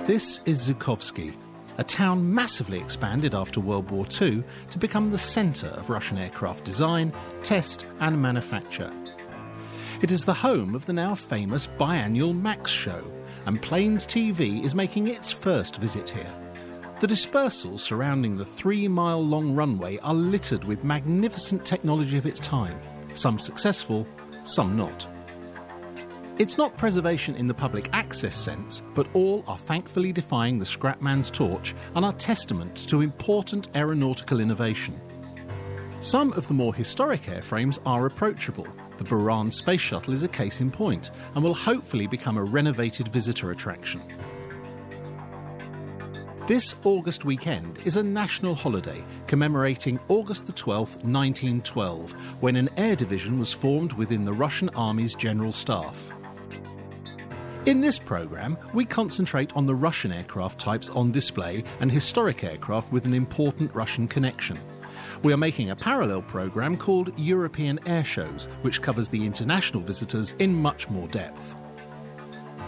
This is Zukovsky, a town massively expanded after World War II to become the centre of Russian aircraft design, test and manufacture. It is the home of the now famous biannual MAX show, and Planes TV is making its first visit here. The dispersals surrounding the 3-mile-long runway are littered with magnificent technology of its time, some successful, some not. It's not preservation in the public access sense, but all are thankfully defying the scrapman's torch and are testament to important aeronautical innovation. Some of the more historic airframes are approachable. The Buran space shuttle is a case in point and will hopefully become a renovated visitor attraction. This August weekend is a national holiday commemorating August the 12th, 1912, when an air division was formed within the Russian Army's General Staff. In this programme, we concentrate on the Russian aircraft types on display and historic aircraft with an important Russian connection. We are making a parallel programme called European Airshows, which covers the international visitors in much more depth.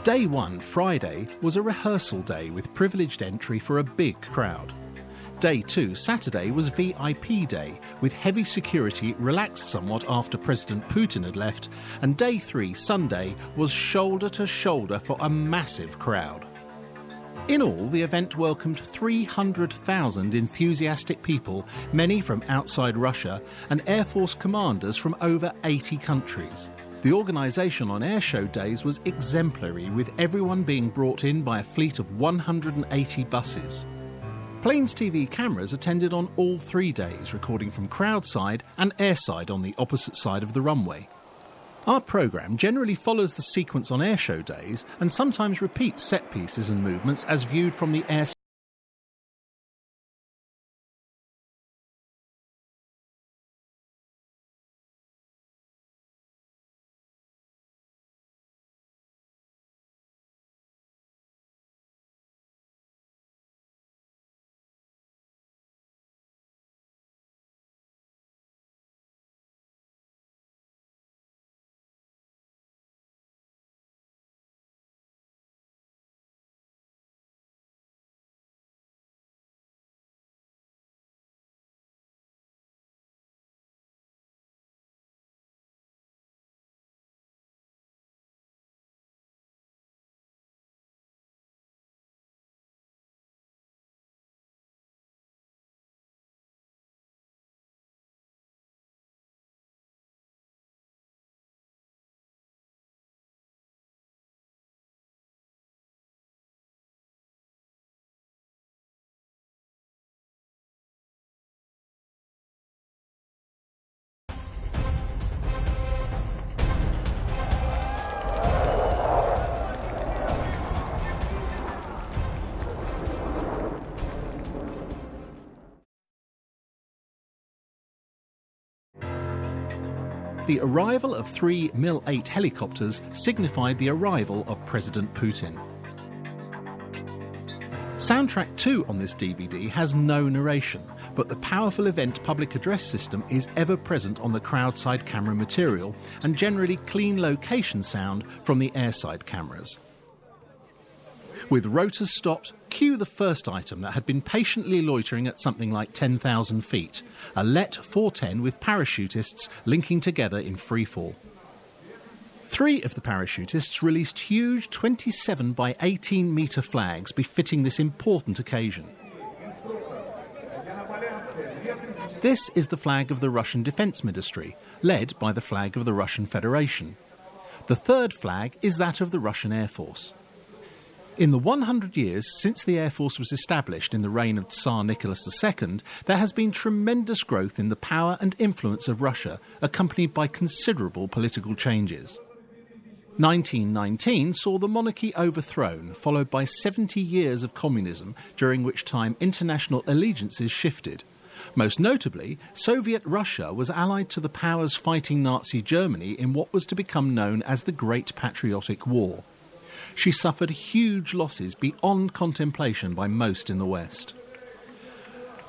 Day 1, Friday, was a rehearsal day with privileged entry for a big crowd. Day 2, Saturday, was VIP day, with heavy security relaxed somewhat after President Putin had left, and Day 3, Sunday, was shoulder to shoulder for a massive crowd. In all, the event welcomed 300,000 enthusiastic people, many from outside Russia, and Air Force commanders from over 80 countries. The organisation on airshow days was exemplary, with everyone being brought in by a fleet of 180 buses. Planes TV cameras attended on all 3 days, recording from crowdside and airside on the opposite side of the runway. Our programme generally follows the sequence on airshow days and sometimes repeats set pieces and movements as viewed from the air. The arrival of 3 Mil-8 helicopters signified the arrival of President Putin. Soundtrack 2 on this DVD has no narration, but the powerful event public address system is ever present on the crowdside camera material and generally clean location sound from the airside cameras. With rotors stopped, cue the first item that had been patiently loitering at something like 10,000 feet, a Let-410 with parachutists linking together in freefall. 3 of the parachutists released huge 27 by 18 metre flags befitting this important occasion. This is the flag of the Russian Defence Ministry, led by the flag of the Russian Federation. The third flag is that of the Russian Air Force. In the 100 years since the Air Force was established in the reign of Tsar Nicholas II, there has been tremendous growth in the power and influence of Russia, accompanied by considerable political changes. 1919 saw the monarchy overthrown, followed by 70 years of communism, during which time international allegiances shifted. Most notably, Soviet Russia was allied to the powers fighting Nazi Germany in what was to become known as the Great Patriotic War. She suffered huge losses beyond contemplation by most in the West.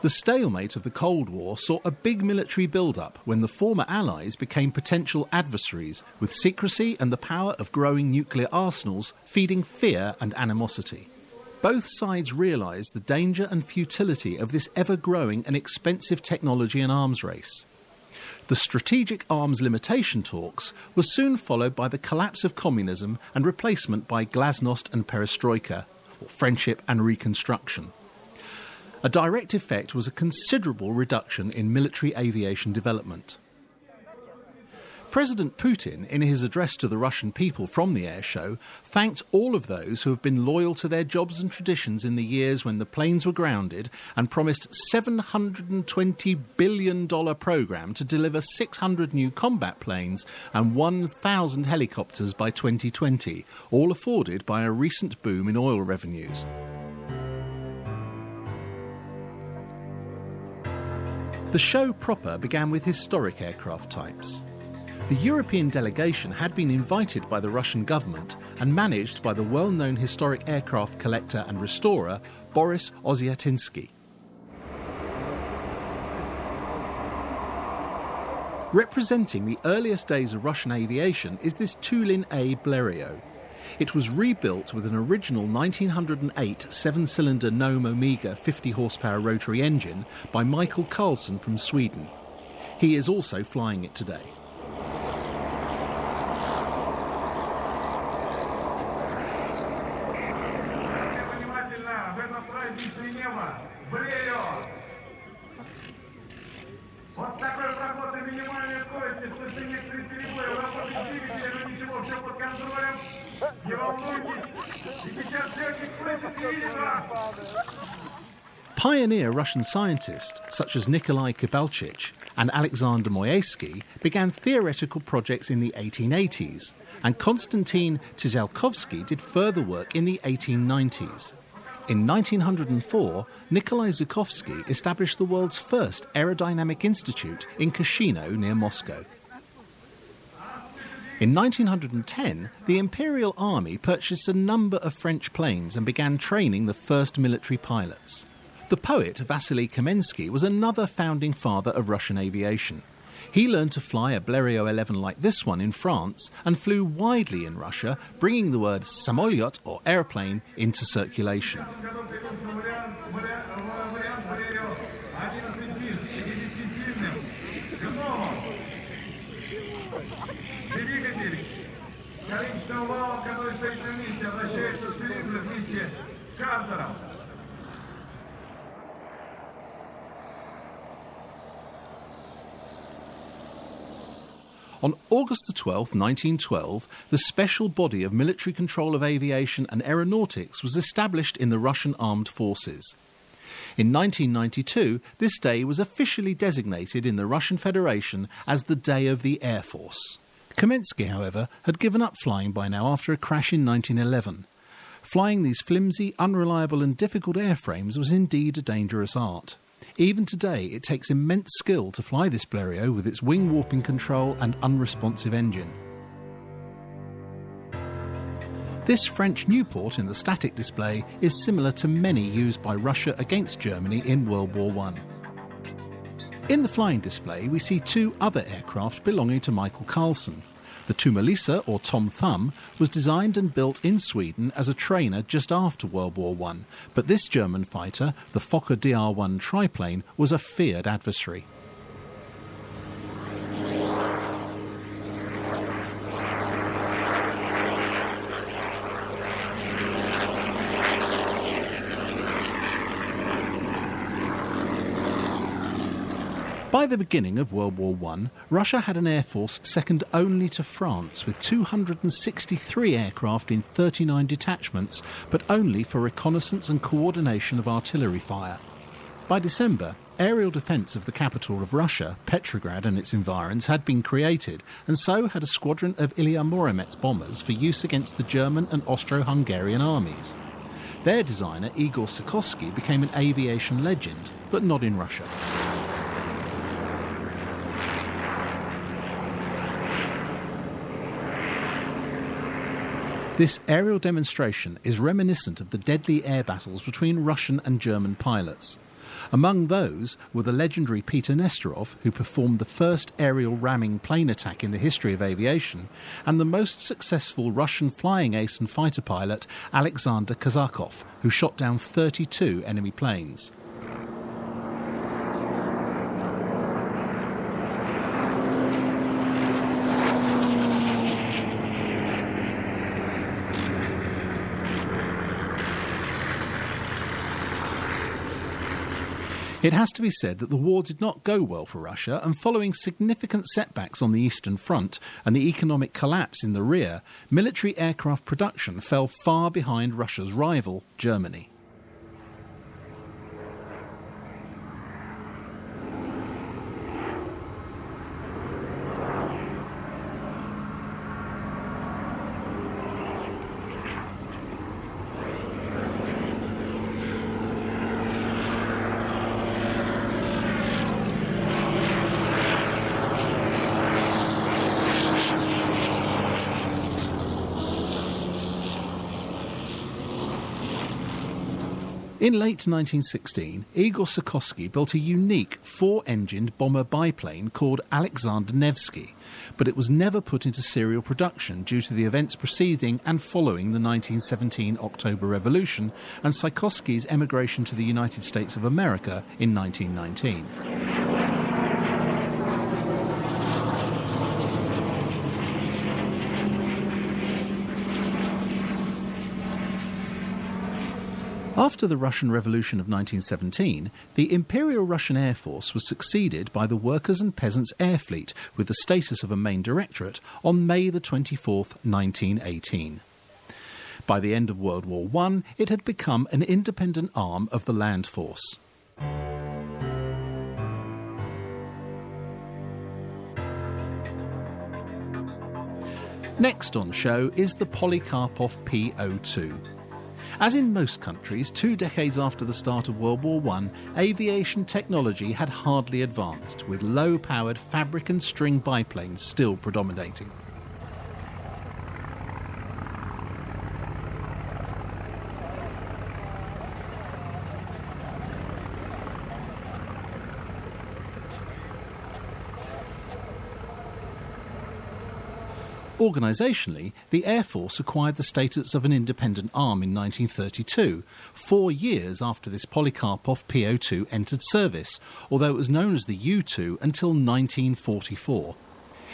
The stalemate of the Cold War saw a big military build-up when the former Allies became potential adversaries, with secrecy and the power of growing nuclear arsenals feeding fear and animosity. Both sides realised the danger and futility of this ever-growing and expensive technology and arms race. The strategic arms limitation talks were soon followed by the collapse of communism and replacement by glasnost and perestroika, or friendship and reconstruction. A direct effect was a considerable reduction in military aviation development. President Putin, in his address to the Russian people from the Airshow, thanked all of those who have been loyal to their jobs and traditions in the years when the planes were grounded, and promised $720 billion programme to deliver 600 new combat planes and 1,000 helicopters by 2020, all afforded by a recent boom in oil revenues. The show proper began with historic aircraft types. The European delegation had been invited by the Russian government and managed by the well-known historic aircraft collector and restorer Boris Osiatinsky. Representing the earliest days of Russian aviation is this Tulin-A Blériot. It was rebuilt with an original 1908 seven-cylinder Gnome Omega 50-horsepower rotary engine by Michael Carlson from Sweden. He is also flying it today. Pioneer Russian scientists such as Nikolai Kibalchich and Alexander Moyesky began theoretical projects in the 1880s, and Konstantin Tsiolkovsky did further work in the 1890s. In 1904, Nikolai Zukovsky established the world's first aerodynamic institute in Kashino near Moscow. In 1910, the Imperial Army purchased a number of French planes and began training the first military pilots. The poet Vasily Kamensky was another founding father of Russian aviation. He learned to fly a Blériot 11 like this one in France and flew widely in Russia, bringing the word samolyot or aeroplane into circulation. On August 12, 1912, the Special Body of Military Control of Aviation and Aeronautics was established in the Russian Armed Forces. In 1992, this day was officially designated in the Russian Federation as the Day of the Air Force. Kamensky, however, had given up flying by now after a crash in 1911. Flying these flimsy, unreliable and difficult airframes was indeed a dangerous art. Even today, it takes immense skill to fly this Blériot with its wing warping control and unresponsive engine. This French Nieuport in the static display is similar to many used by Russia against Germany in World War I. In the flying display, we see two other aircraft belonging to Michael Carlson. The Tummelisa, or Tom Thumb, was designed and built in Sweden as a trainer just after World War I, but this German fighter, the Fokker DR-1 triplane, was a feared adversary. By the beginning of World War I, Russia had an air force second only to France, with 263 aircraft in 39 detachments, but only for reconnaissance and coordination of artillery fire. By December, aerial defence of the capital of Russia, Petrograd and its environs, had been created, and so had a squadron of Ilya Muromets bombers for use against the German and Austro-Hungarian armies. Their designer, Igor Zukovsky, became an aviation legend, but not in Russia. This aerial demonstration is reminiscent of the deadly air battles between Russian and German pilots. Among those were the legendary Peter Nesterov, who performed the first aerial ramming plane attack in the history of aviation, and the most successful Russian flying ace and fighter pilot Alexander Kazakov, who shot down 32 enemy planes. It has to be said that the war did not go well for Russia, and following significant setbacks on the Eastern Front and the economic collapse in the rear, military aircraft production fell far behind Russia's rival, Germany. In late 1916, Igor Zukovsky built a unique four-engined bomber biplane called Alexander Nevsky, but it was never put into serial production due to the events preceding and following the 1917 October Revolution and Tchaikovsky's emigration to the United States of America in 1919. After the Russian Revolution of 1917, the Imperial Russian Air Force was succeeded by the Workers' and Peasants' Air Fleet with the status of a main directorate on May the 24th, 1918. By the end of World War I, it had become an independent arm of the land force. Next on show is the Polikarpov P-02. As in most countries, 2 decades after the start of World War I, aviation technology had hardly advanced, with low-powered fabric and string biplanes still predominating. Organisationally, the Air Force acquired the status of an independent arm in 1932, 4 years after this Polikarpov P-02 entered service, although it was known as the U-2 until 1944.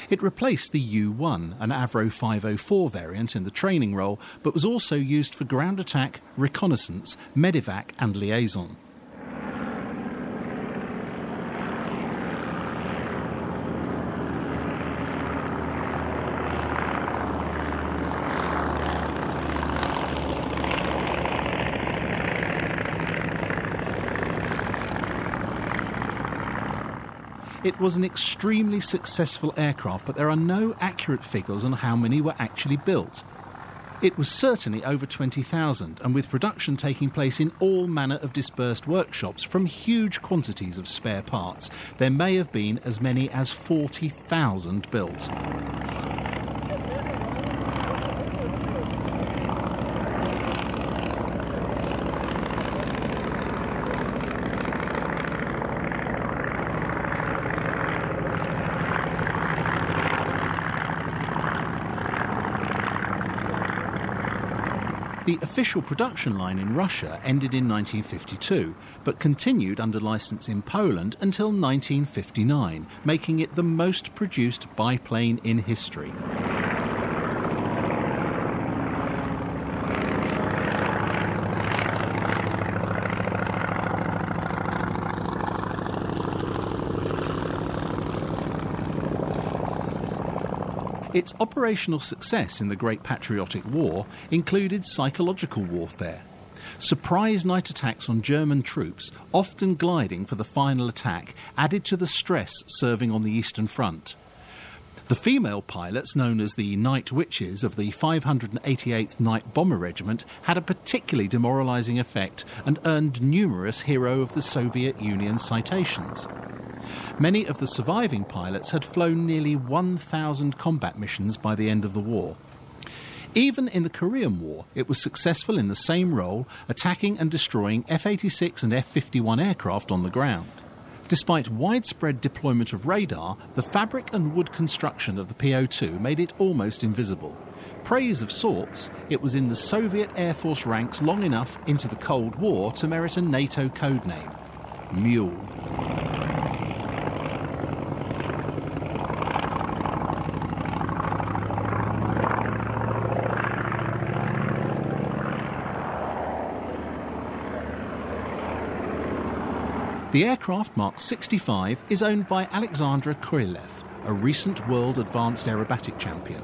It replaced the U-1, an Avro 504 variant in the training role, but was also used for ground attack, reconnaissance, medevac and liaison. It was an extremely successful aircraft, but there are no accurate figures on how many were actually built. It was certainly over 20,000, and with production taking place in all manner of dispersed workshops from huge quantities of spare parts, there may have been as many as 40,000 built. The official production line in Russia ended in 1952, but continued under licence in Poland until 1959, making it the most produced biplane in history. Its operational success in the Great Patriotic War included psychological warfare. Surprise night attacks on German troops, often gliding for the final attack, added to the stress serving on the Eastern Front. The female pilots, known as the Night Witches of the 588th Night Bomber Regiment, had a particularly demoralising effect and earned numerous Hero of the Soviet Union citations. Many of the surviving pilots had flown nearly 1,000 combat missions by the end of the war. Even in the Korean War, it was successful in the same role, attacking and destroying F-86 and F-51 aircraft on the ground. Despite widespread deployment of radar, the fabric and wood construction of the PO-2 made it almost invisible. Praise of sorts, it was in the Soviet Air Force ranks long enough into the Cold War to merit a NATO codename, Mule. The aircraft Mark 65 is owned by Alexander Krylev, a recent world advanced aerobatic champion.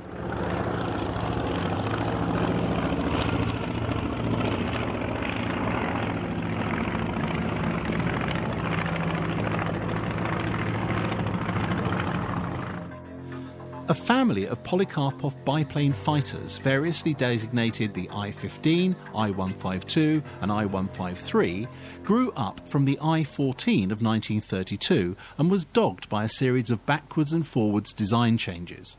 A family of Polikarpov biplane fighters, variously designated the I-15, I-152 and I-153, grew up from the I-14 of 1932 and was dogged by a series of backwards and forwards design changes.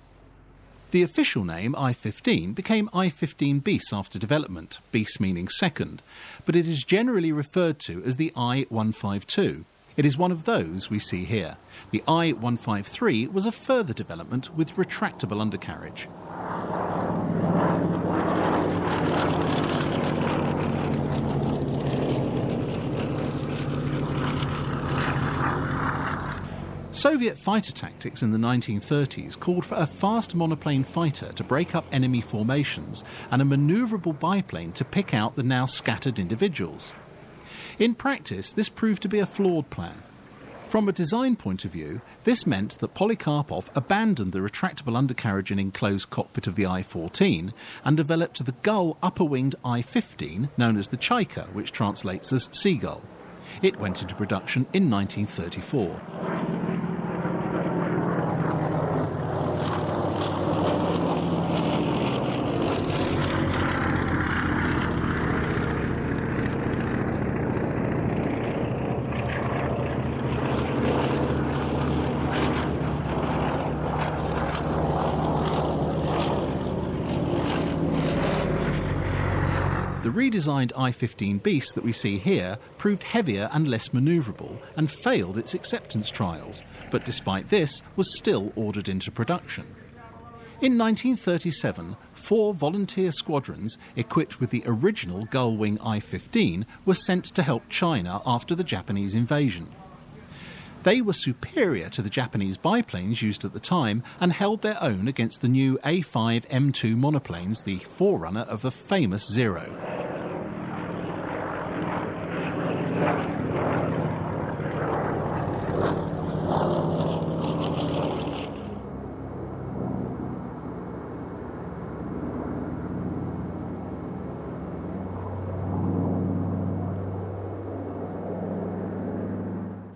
The official name, I-15, became I-15 bis after development, bis meaning second, but it is generally referred to as the I-152. It is one of those we see here. The I-153 was a further development with retractable undercarriage. Soviet fighter tactics in the 1930s called for a fast monoplane fighter to break up enemy formations and a manoeuvrable biplane to pick out the now scattered individuals. In practice, this proved to be a flawed plan. From a design point of view, this meant that Polikarpov abandoned the retractable undercarriage and enclosed cockpit of the I-14 and developed the gull upper-winged I-15, known as the Chaika, which translates as seagull. It went into production in 1934. The redesigned I-15 bis that we see here proved heavier and less manoeuvrable and failed its acceptance trials, but despite this was still ordered into production. In 1937, 4 volunteer squadrons equipped with the original gull-wing I-15 were sent to help China after the Japanese invasion. They were superior to the Japanese biplanes used at the time and held their own against the new A5M2 monoplanes, the forerunner of the famous Zero.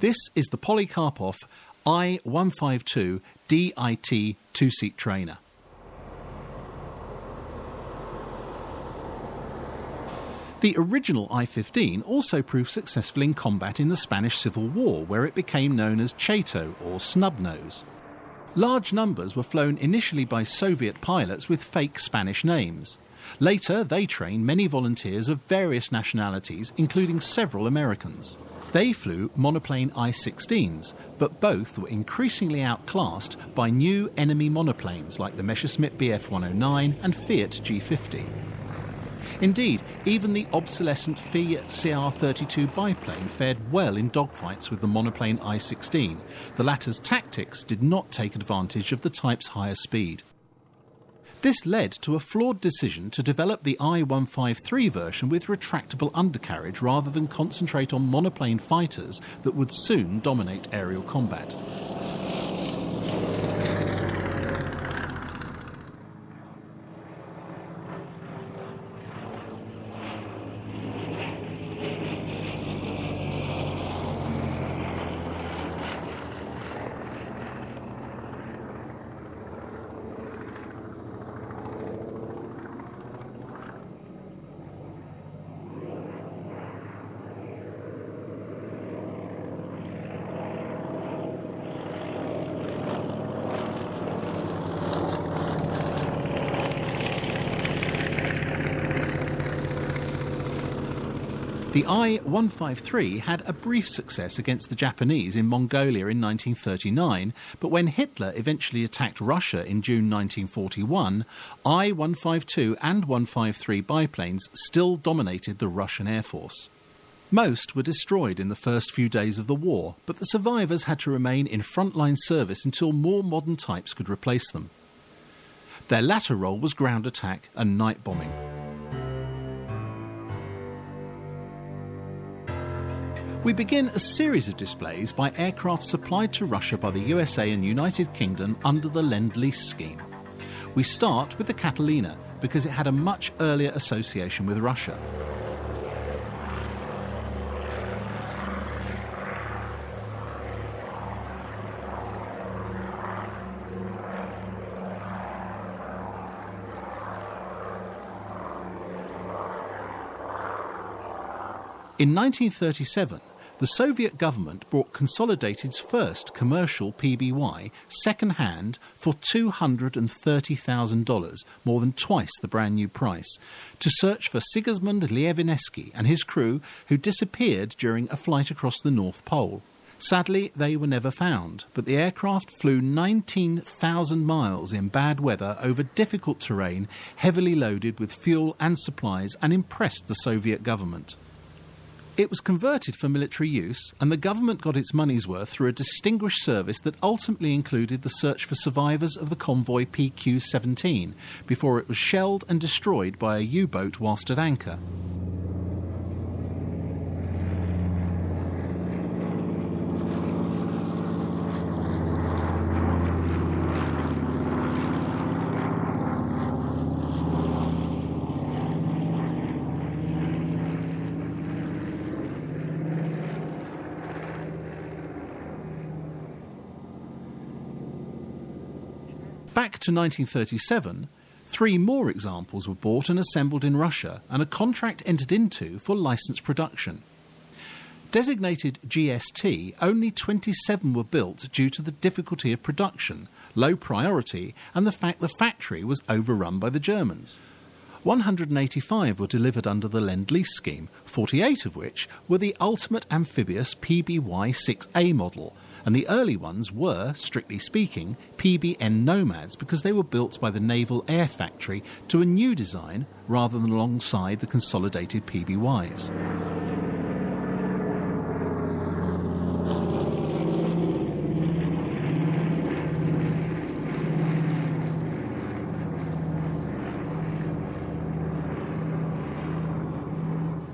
This is the Polikarpov I-152 DIT two-seat trainer. The original I-15 also proved successful in combat in the Spanish Civil War, where it became known as Cheto or Snubnose. Large numbers were flown initially by Soviet pilots with fake Spanish names. Later, they trained many volunteers of various nationalities, including several Americans. They flew monoplane I-16s, but both were increasingly outclassed by new enemy monoplanes like the Messerschmitt Bf-109 and Fiat G50. Indeed, even the obsolescent Fiat CR-32 biplane fared well in dogfights with the monoplane I-16. The latter's tactics did not take advantage of the type's higher speed. This led to a flawed decision to develop the I-153 version with retractable undercarriage rather than concentrate on monoplane fighters that would soon dominate aerial combat. The I-153 had a brief success against the Japanese in Mongolia in 1939, but when Hitler eventually attacked Russia in June 1941, I-152 and 153 biplanes still dominated the Russian Air Force. Most were destroyed in the first few days of the war, but the survivors had to remain in frontline service until more modern types could replace them. Their latter role was ground attack and night bombing. We begin a series of displays by aircraft supplied to Russia by the USA and United Kingdom under the Lend-lease scheme. We start with the Catalina because it had a much earlier association with Russia. In 1937, the Soviet government bought Consolidated's first commercial PBY second-hand for $230,000, more than twice the brand-new price, to search for Sigismund Lievinesky and his crew who disappeared during a flight across the North Pole. Sadly, they were never found, but the aircraft flew 19,000 miles in bad weather over difficult terrain, heavily loaded with fuel and supplies, and impressed the Soviet government. It was converted for military use, and the government got its money's worth through a distinguished service that ultimately included the search for survivors of the convoy PQ-17 before it was shelled and destroyed by a U-boat whilst at anchor. Back to 1937, 3 more examples were bought and assembled in Russia and a contract entered into for licensed production. Designated GST, only 27 were built due to the difficulty of production, low priority, and the fact the factory was overrun by the Germans. 185 were delivered under the Lend-lease scheme, 48 of which were the ultimate amphibious PBY-6A model, and the early ones were, strictly speaking, PBN Nomads because they were built by the Naval Air Factory to a new design rather than alongside the consolidated PBYs.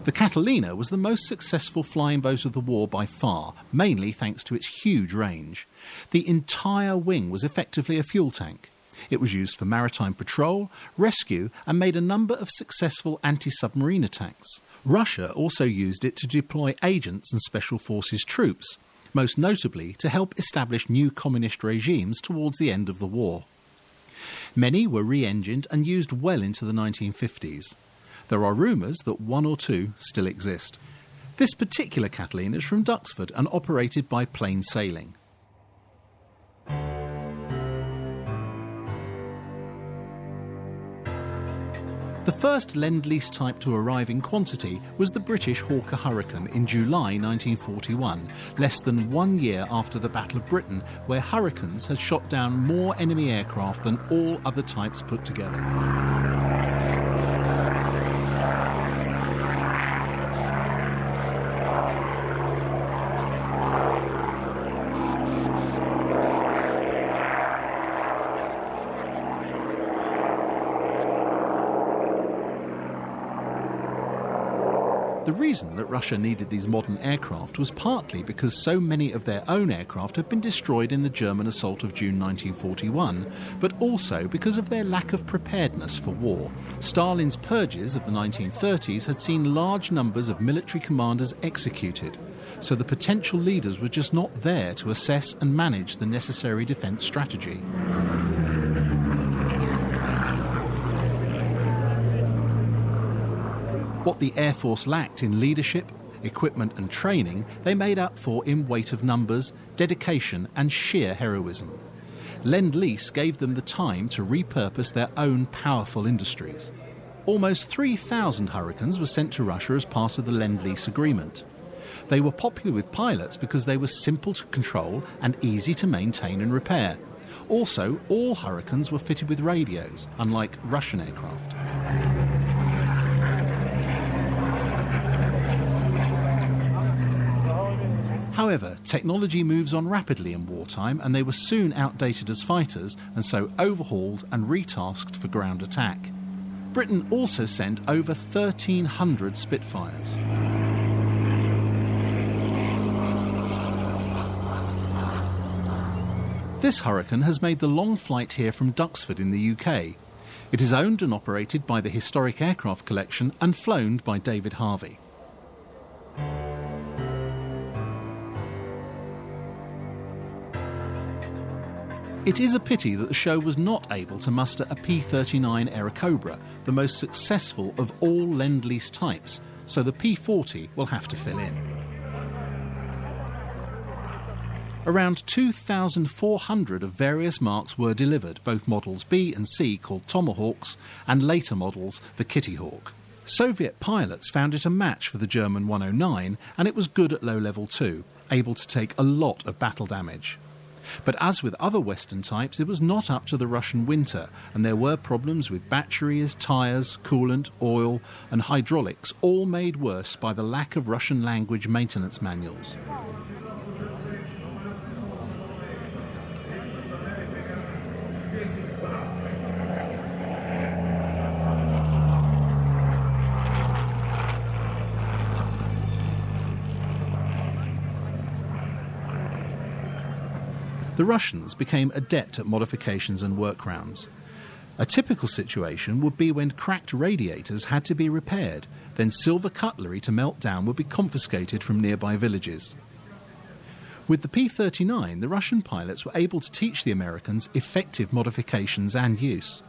The Catalina was the most successful flying boat of the war by far, mainly thanks to its huge range. The entire wing was effectively a fuel tank. It was used for maritime patrol, rescue, and made a number of successful anti-submarine attacks. Russia also used it to deploy agents and special forces troops, most notably to help establish new communist regimes towards the end of the war. Many were re-engined and used well into the 1950s. There are rumours that 1 or 2 still exist. This particular Catalina is from Duxford and operated by Plain Sailing. The first Lend-lease type to arrive in quantity was the British Hawker Hurricane in July 1941, less than 1 year after the Battle of Britain, where Hurricanes had shot down more enemy aircraft than all other types put together. The reason that Russia needed these modern aircraft was partly because so many of their own aircraft had been destroyed in the German assault of June 1941, but also because of their lack of preparedness for war. Stalin's purges of the 1930s had seen large numbers of military commanders executed, so the potential leaders were just not there to assess and manage the necessary defence strategy. What the Air Force lacked in leadership, equipment and training, they made up for in weight of numbers, dedication and sheer heroism. Lend-lease gave them the time to repurpose their own powerful industries. Almost 3,000 Hurricanes were sent to Russia as part of the Lend-lease agreement. They were popular with pilots because they were simple to control and easy to maintain and repair. Also, all Hurricanes were fitted with radios, unlike Russian aircraft. However, technology moves on rapidly in wartime, and they were soon outdated as fighters and so overhauled and retasked for ground attack. Britain also sent over 1,300 Spitfires. This Hurricane has made the long flight here from Duxford in the UK. It is owned and operated by the Historic Aircraft Collection and flown by David Harvey. It is a pity that the show was not able to muster a P-39 Aerocobra, the most successful of all Lend-lease types, so the P-40 will have to fill in. Around 2,400 of various marks were delivered, both models B and C called Tomahawks, and later models the Kitty Hawk. Soviet pilots found it a match for the German 109, and it was good at low level too, able to take a lot of battle damage. But as with other Western types, it was not up to the Russian winter, and there were problems with batteries, tyres, coolant, oil and hydraulics, all made worse by the lack of Russian language maintenance manuals. The Russians became adept at modifications and workarounds. A typical situation would be when cracked radiators had to be repaired, then silver cutlery to melt down would be confiscated from nearby villages. With the P-39, the Russian pilots were able to teach the Americans effective modifications and use.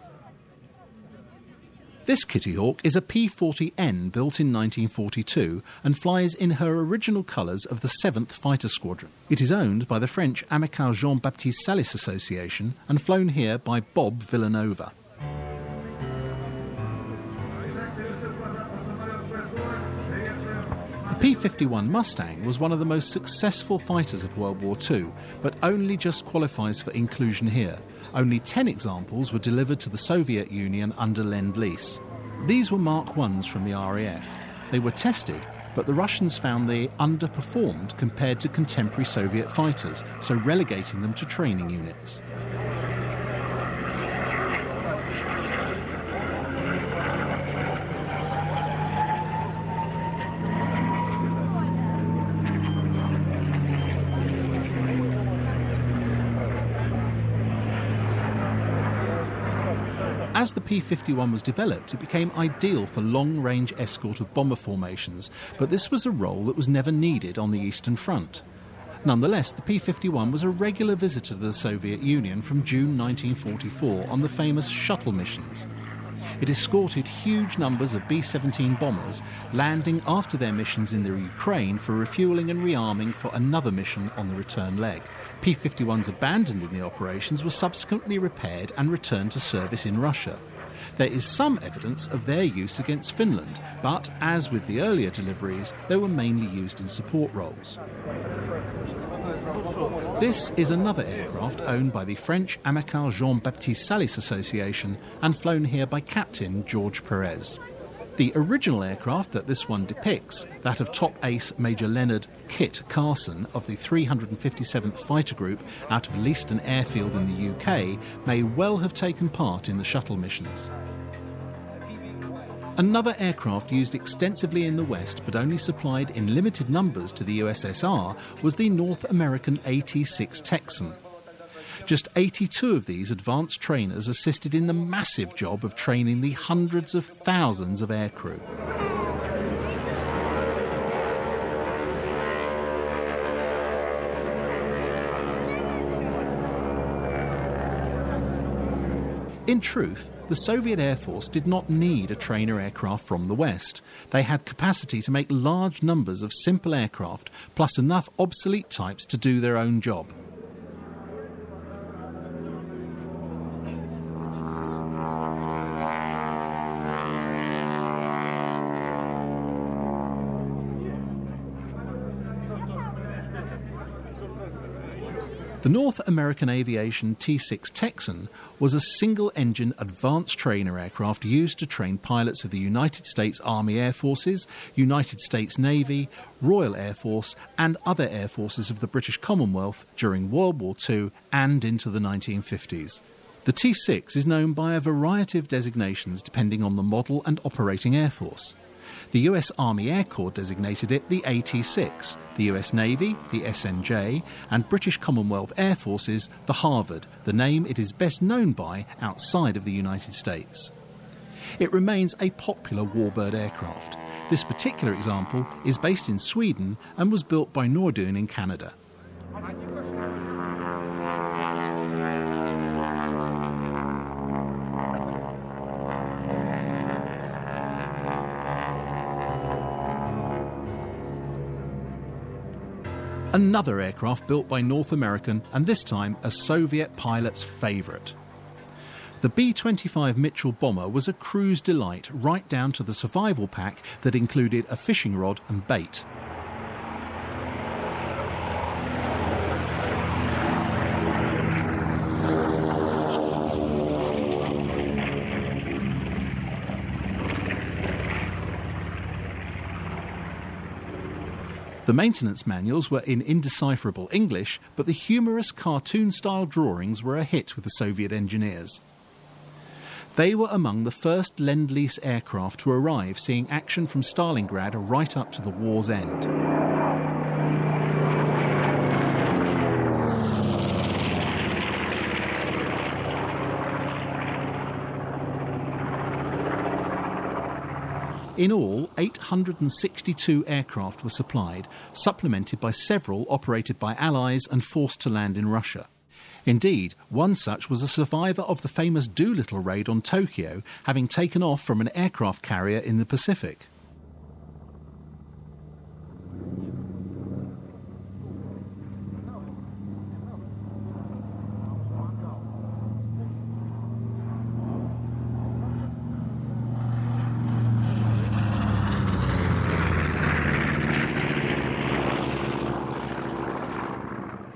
This Kitty Hawk is a P-40N built in 1942 and flies in her original colours of the 7th Fighter Squadron. It is owned by the French Amical Jean-Baptiste Salis Association and flown here by Bob Villanova. The P-51 Mustang was one of the most successful fighters of World War II, but only just qualifies for inclusion here. Only 10 examples were delivered to the Soviet Union under Lend-lease. These were Mark I's from the RAF. They were tested, but the Russians found they underperformed compared to contemporary Soviet fighters, so relegating them to training units. As the P-51 was developed, it became ideal for long-range escort of bomber formations, but this was a role that was never needed on the Eastern Front. Nonetheless, the P-51 was a regular visitor to the Soviet Union from June 1944 on the famous shuttle missions. It escorted huge numbers of B-17 bombers, landing after their missions in the Ukraine for refuelling and rearming for another mission on the return leg. P-51s abandoned in the operations were subsequently repaired and returned to service in Russia. There is some evidence of their use against Finland, but as with the earlier deliveries, they were mainly used in support roles. This is another aircraft owned by the French Amical Jean-Baptiste Salis Association and flown here by Captain George Perez. The original aircraft that this one depicts, that of top ace Major Leonard Kit Carson of the 357th Fighter Group out of Leiston Airfield in the UK, may well have taken part in the shuttle missions. Another aircraft used extensively in the West but only supplied in limited numbers to the USSR was the North American AT-6 Texan. Just 82 of these advanced trainers assisted in the massive job of training the hundreds of thousands of aircrew. In truth, the Soviet Air Force did not need a trainer aircraft from the West. They had capacity to make large numbers of simple aircraft, plus enough obsolete types to do their own job. The North American Aviation T-6 Texan was a single-engine advanced trainer aircraft used to train pilots of the United States Army Air Forces, United States Navy, Royal Air Force and other air forces of the British Commonwealth during World War II and into the 1950s. The T-6 is known by a variety of designations depending on the model and operating air force. The US Army Air Corps designated it the AT-6, the US Navy, the SNJ, and British Commonwealth Air Forces, the Harvard, the name it is best known by outside of the United States. It remains a popular warbird aircraft. This particular example is based in Sweden and was built by Nordun in Canada. Another aircraft built by North American and this time a Soviet pilot's favourite. The B-25 Mitchell bomber was a cruise delight right down to the survival pack that included a fishing rod and bait. The maintenance manuals were in indecipherable English, but the humorous cartoon-style drawings were a hit with the Soviet engineers. They were among the first Lend-lease aircraft to arrive, seeing action from Stalingrad right up to the war's end. In all, 862 aircraft were supplied, supplemented by several operated by Allies and forced to land in Russia. Indeed, one such was a survivor of the famous Doolittle raid on Tokyo, having taken off from an aircraft carrier in the Pacific.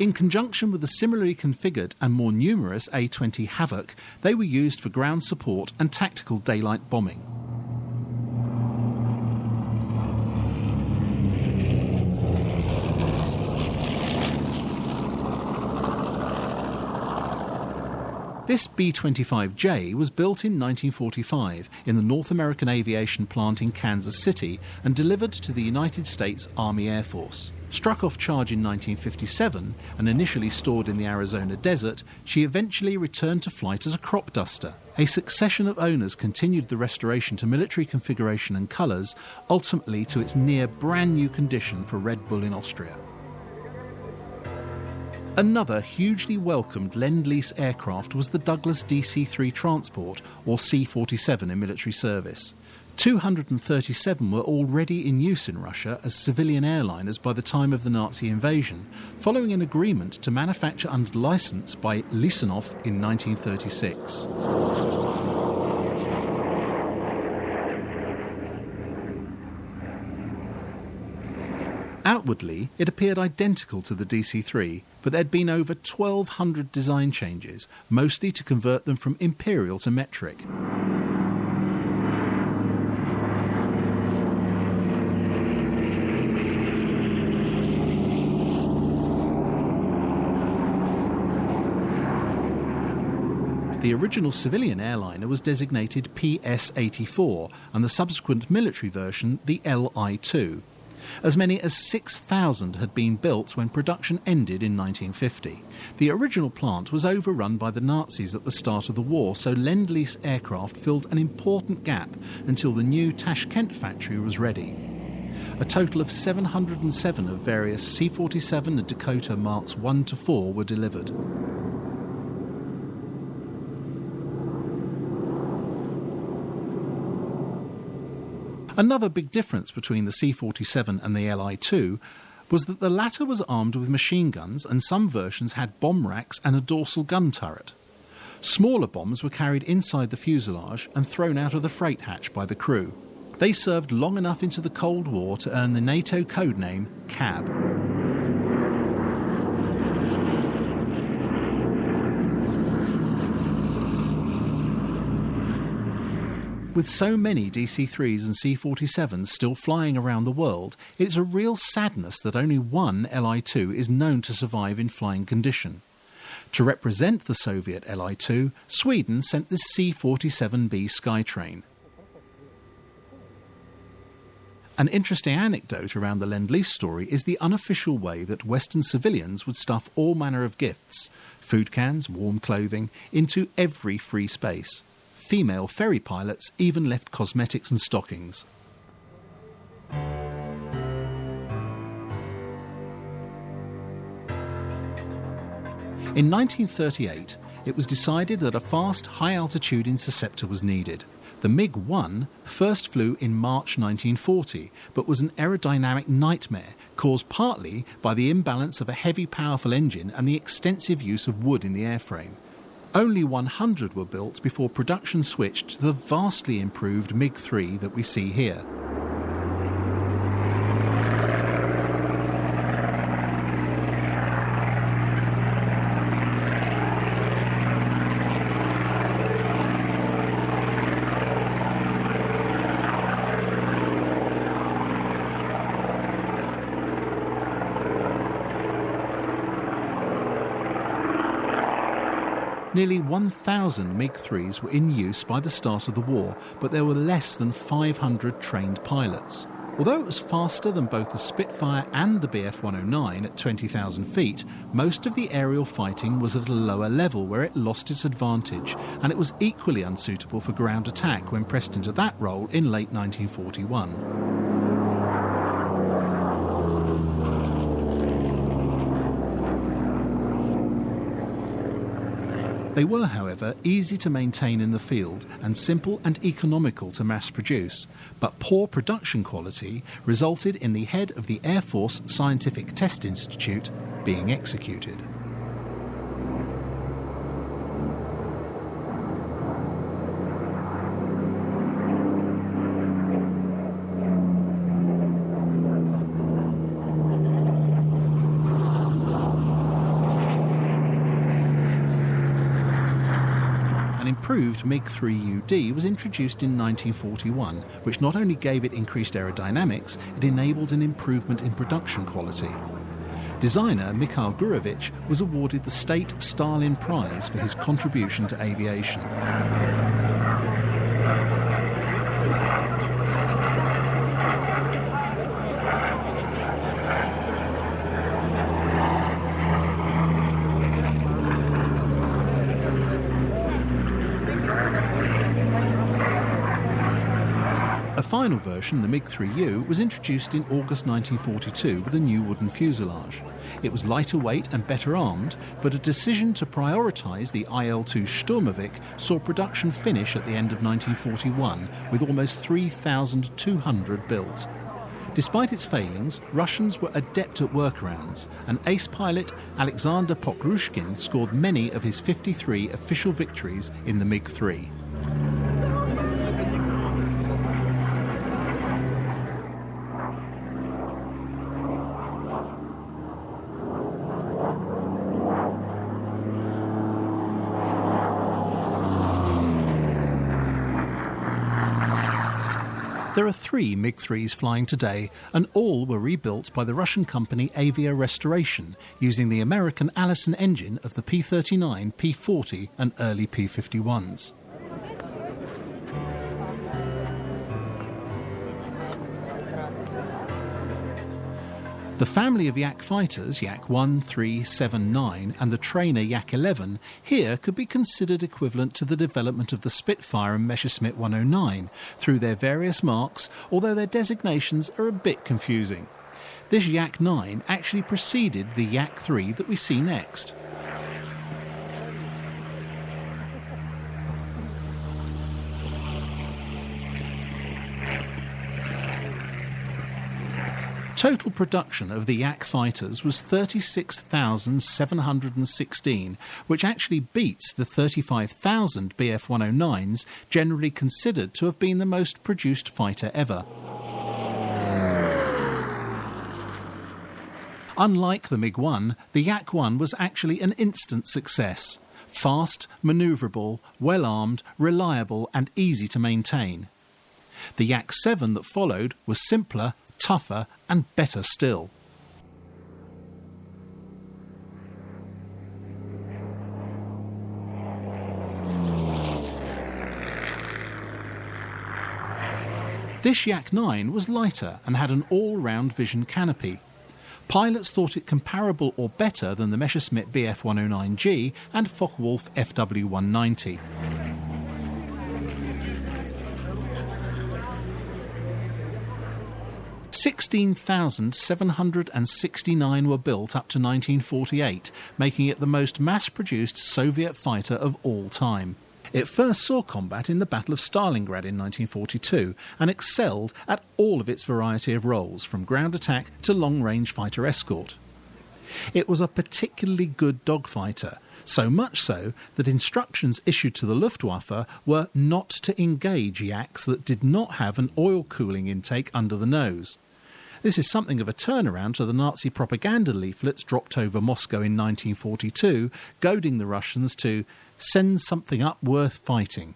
In conjunction with the similarly configured and more numerous A-20 Havoc, they were used for ground support and tactical daylight bombing. This B-25J was built in 1945 in the North American Aviation plant in Kansas City and delivered to the United States Army Air Force. Struck off charge in 1957 and initially stored in the Arizona desert, she eventually returned to flight as a crop duster. A succession of owners continued the restoration to military configuration and colours, ultimately to its near brand new condition for Red Bull in Austria. Another hugely welcomed Lend-lease aircraft was the Douglas DC-3 Transport, or C-47 in military service. 237 were already in use in Russia as civilian airliners by the time of the Nazi invasion, following an agreement to manufacture under licence by Lisanov in 1936. Outwardly, it appeared identical to the DC-3, but there'd been over 1,200 design changes, mostly to convert them from imperial to metric. The original civilian airliner was designated PS-84 and the subsequent military version the Li-2. As many as 6,000 had been built when production ended in 1950. The original plant was overrun by the Nazis at the start of the war, so Lend-lease aircraft filled an important gap until the new Tashkent factory was ready. A total of 707 of various C-47 and Dakota Marks 1 to 4 were delivered. Another big difference between the C-47 and the Li-2 was that the latter was armed with machine guns and some versions had bomb racks and a dorsal gun turret. Smaller bombs were carried inside the fuselage and thrown out of the freight hatch by the crew. They served long enough into the Cold War to earn the NATO codename CAB. With so many DC-3s and C-47s still flying around the world, it is a real sadness that only one Li-2 is known to survive in flying condition. To represent the Soviet Li-2, Sweden sent the C-47B Skytrain. An interesting anecdote around the Lend-lease story is the unofficial way that Western civilians would stuff all manner of gifts, food cans, warm clothing, into every free space. Female ferry pilots even left cosmetics and stockings. In 1938, it was decided that a fast, high-altitude interceptor was needed. The MiG-1 first flew in March 1940, but was an aerodynamic nightmare, caused partly by the imbalance of a heavy, powerful engine and the extensive use of wood in the airframe. Only 100 were built before production switched to the vastly improved MiG-3 that we see here. Nearly 1,000 MiG-3s were in use by the start of the war, but there were less than 500 trained pilots. Although it was faster than both the Spitfire and the Bf-109 at 20,000 feet, most of the aerial fighting was at a lower level where it lost its advantage, and it was equally unsuitable for ground attack when pressed into that role in late 1941. They were, however, easy to maintain in the field and simple and economical to mass produce, but poor production quality resulted in the head of the Air Force Scientific Test Institute being executed. An improved MiG-3UD was introduced in 1941, which not only gave it increased aerodynamics, it enabled an improvement in production quality. Designer Mikhail Gurevich was awarded the State Stalin Prize for his contribution to aviation. A final version, the MiG-3U, was introduced in August 1942 with a new wooden fuselage. It was lighter weight and better armed, but a decision to prioritise the IL-2 Sturmovik saw production finish at the end of 1941 with almost 3,200 built. Despite its failings, Russians were adept at workarounds, and ace pilot Alexander Pokrushkin scored many of his 53 official victories in the MiG-3. There are 3 MiG-3s flying today, and all were rebuilt by the Russian company Avia Restoration, using the American Allison engine of the P-39, P-40 and early P-51s. The family of Yak fighters, Yak 1, 3, 7, 9 and the trainer Yak 11 here could be considered equivalent to the development of the Spitfire and Messerschmitt 109 through their various marks, although their designations are a bit confusing. This Yak 9 actually preceded the Yak 3 that we see next. Total production of the Yak fighters was 36,716, which actually beats the 35,000 Bf-109s generally considered to have been the most produced fighter ever. Unlike the MiG-1, the Yak-1 was actually an instant success. Fast, manoeuvrable, well-armed, reliable and easy to maintain. The Yak-7 that followed was simpler, tougher and better still. This Yak-9 was lighter and had an all-round vision canopy. Pilots thought it comparable or better than the Messerschmitt Bf-109G and Focke-Wulf FW-190. (16,769) were built up to 1948, making it the most mass-produced Soviet fighter of all time. It first saw combat in the Battle of Stalingrad in 1942 and excelled at all of its variety of roles, from ground attack to long-range fighter escort. It was a particularly good dogfighter, so much so that instructions issued to the Luftwaffe were not to engage Yaks that did not have an oil cooling intake under the nose. This is something of a turnaround to the Nazi propaganda leaflets dropped over Moscow in 1942, goading the Russians to send something up worth fighting.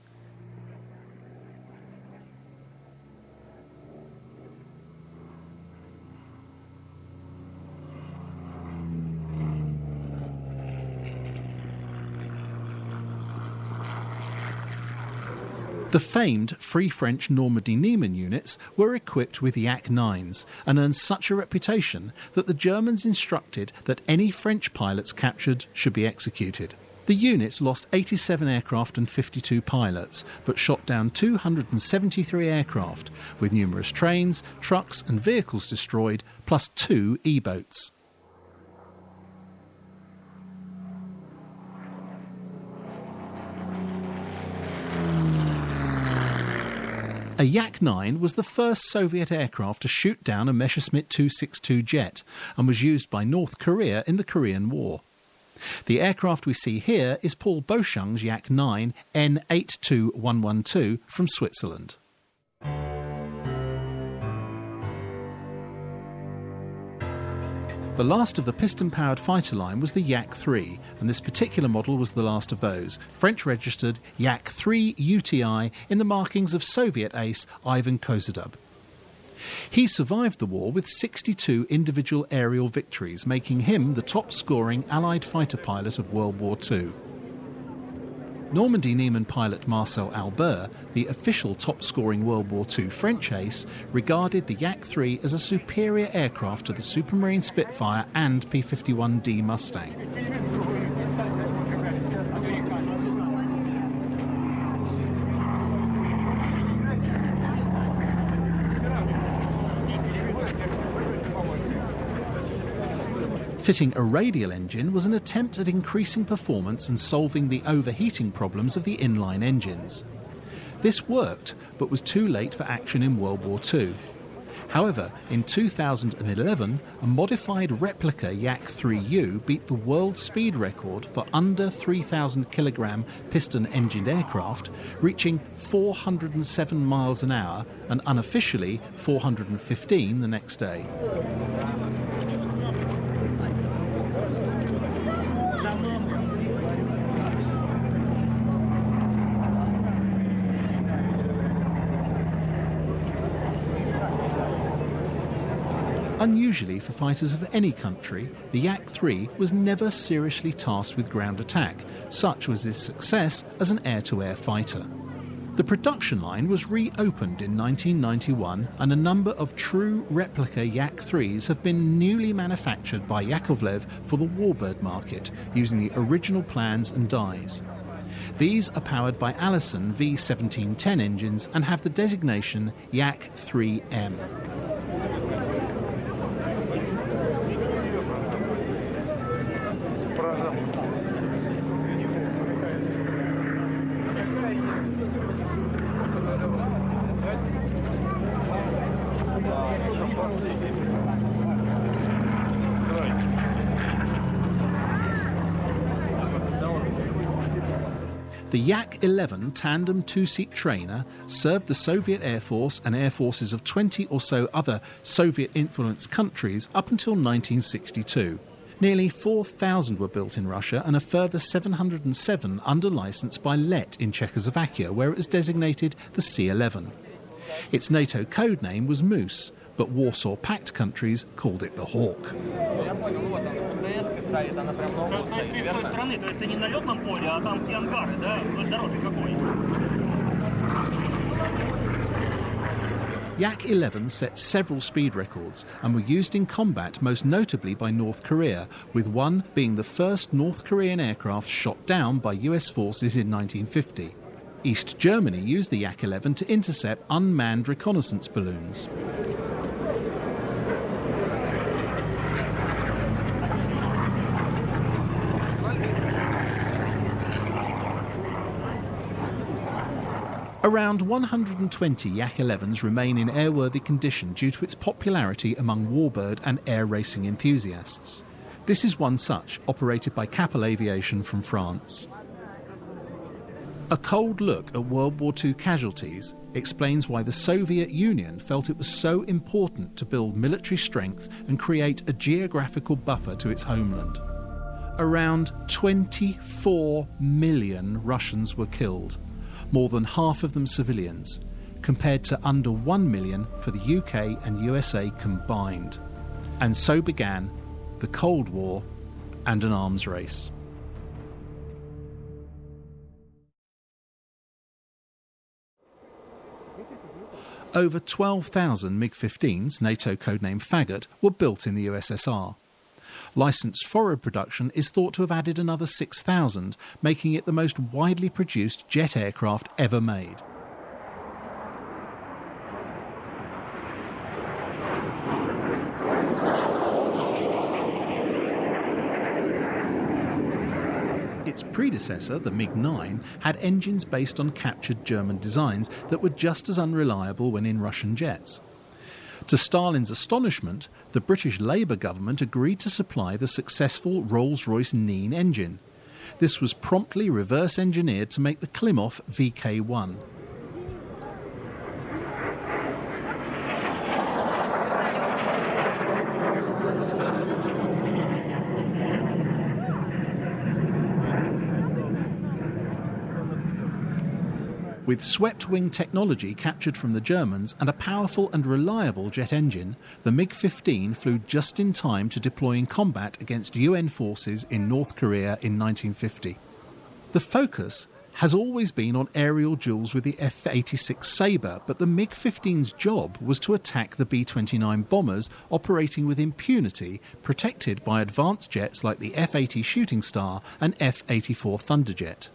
The famed Free French Normandy-Niemen units were equipped with Yak-9s and earned such a reputation that the Germans instructed that any French pilots captured should be executed. The unit lost 87 aircraft and 52 pilots, but shot down 273 aircraft, with numerous trains, trucks and vehicles destroyed, plus 2 E-boats. A Yak-9 was the first Soviet aircraft to shoot down a Messerschmitt 262 jet and was used by North Korea in the Korean War. The aircraft we see here is Paul Beauchamp's Yak-9 N82112 from Switzerland. The last of the piston-powered fighter line was the Yak-3, and this particular model was the last of those, French-registered Yak-3 UTI in the markings of Soviet ace Ivan Kozydub. He survived the war with 62 individual aerial victories, making him the top-scoring Allied fighter pilot of World War II. Normandy-Niemen pilot Marcel Albert, the official top-scoring World War II French ace, regarded the Yak-3 as a superior aircraft to the Supermarine Spitfire and P-51D Mustang. Fitting a radial engine was an attempt at increasing performance and solving the overheating problems of the inline engines. This worked, but was too late for action in World War II. However, in 2011, a modified replica Yak-3U beat the world speed record for under 3,000 kilogram piston-engined aircraft, reaching 407 miles an hour and unofficially 415 the next day. Unusually for fighters of any country, the Yak-3 was never seriously tasked with ground attack. Such was its success as an air-to-air fighter. The production line was reopened in 1991, and a number of true replica Yak-3s have been newly manufactured by Yakovlev for the warbird market, using the original plans and dies. These are powered by Allison V1710 engines and have the designation Yak-3M. The Yak-11 tandem two-seat trainer served the Soviet Air Force and air forces of 20 or so other Soviet-influenced countries up until 1962. Nearly 4,000 were built in Russia and a further 707 under licence by Let in Czechoslovakia, where it was designated the C-11. Its NATO code name was Moose, but Warsaw Pact countries called it the Hawk. Yak-11 set several speed records and were used in combat, most notably by North Korea, with one being the first North Korean aircraft shot down by US forces in 1950. East Germany used the Yak-11 to intercept unmanned reconnaissance balloons. Around 120 Yak-11s remain in airworthy condition due to its popularity among warbird and air racing enthusiasts. This is one such, operated by Capel Aviation from France. A cold look at World War II casualties explains why the Soviet Union felt it was so important to build military strength and create a geographical buffer to its homeland. Around 24 million Russians were killed, more than half of them civilians, compared to under 1 million for the UK and USA combined. And so began the Cold War and an arms race. Over 12,000 MiG-15s, NATO codename Faggot, were built in the USSR. Licensed forward production is thought to have added another 6,000, making it the most widely produced jet aircraft ever made. Its predecessor, the MiG-9, had engines based on captured German designs that were just as unreliable when in Russian jets. To Stalin's astonishment, the British Labour government agreed to supply the successful Rolls-Royce Nene engine. This was promptly reverse-engineered to make the Klimov VK-1. With swept-wing technology captured from the Germans and a powerful and reliable jet engine, the MiG-15 flew just in time to deploy in combat against UN forces in North Korea in 1950. The focus has always been on aerial duels with the F-86 Sabre, but the MiG-15's job was to attack the B-29 bombers operating with impunity, protected by advanced jets like the F-80 Shooting Star and F-84 Thunderjet.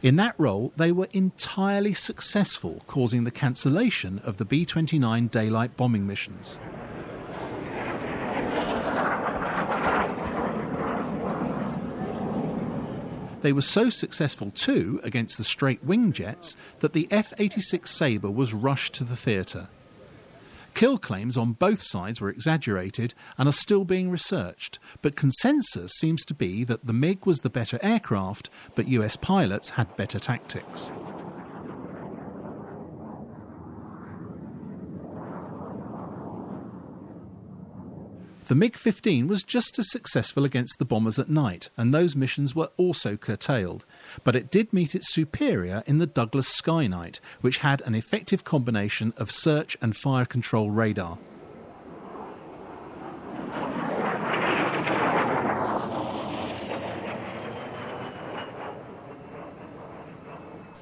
In that role, they were entirely successful, causing the cancellation of the B-29 daylight bombing missions. They were so successful too against the straight-wing jets that the F-86 Sabre was rushed to the theatre. Kill claims on both sides were exaggerated and are still being researched, but consensus seems to be that the MiG was the better aircraft, but US pilots had better tactics. The MiG-15 was just as successful against the bombers at night, and those missions were also curtailed. But it did meet its superior in the Douglas Skynight, which had an effective combination of search and fire control radar.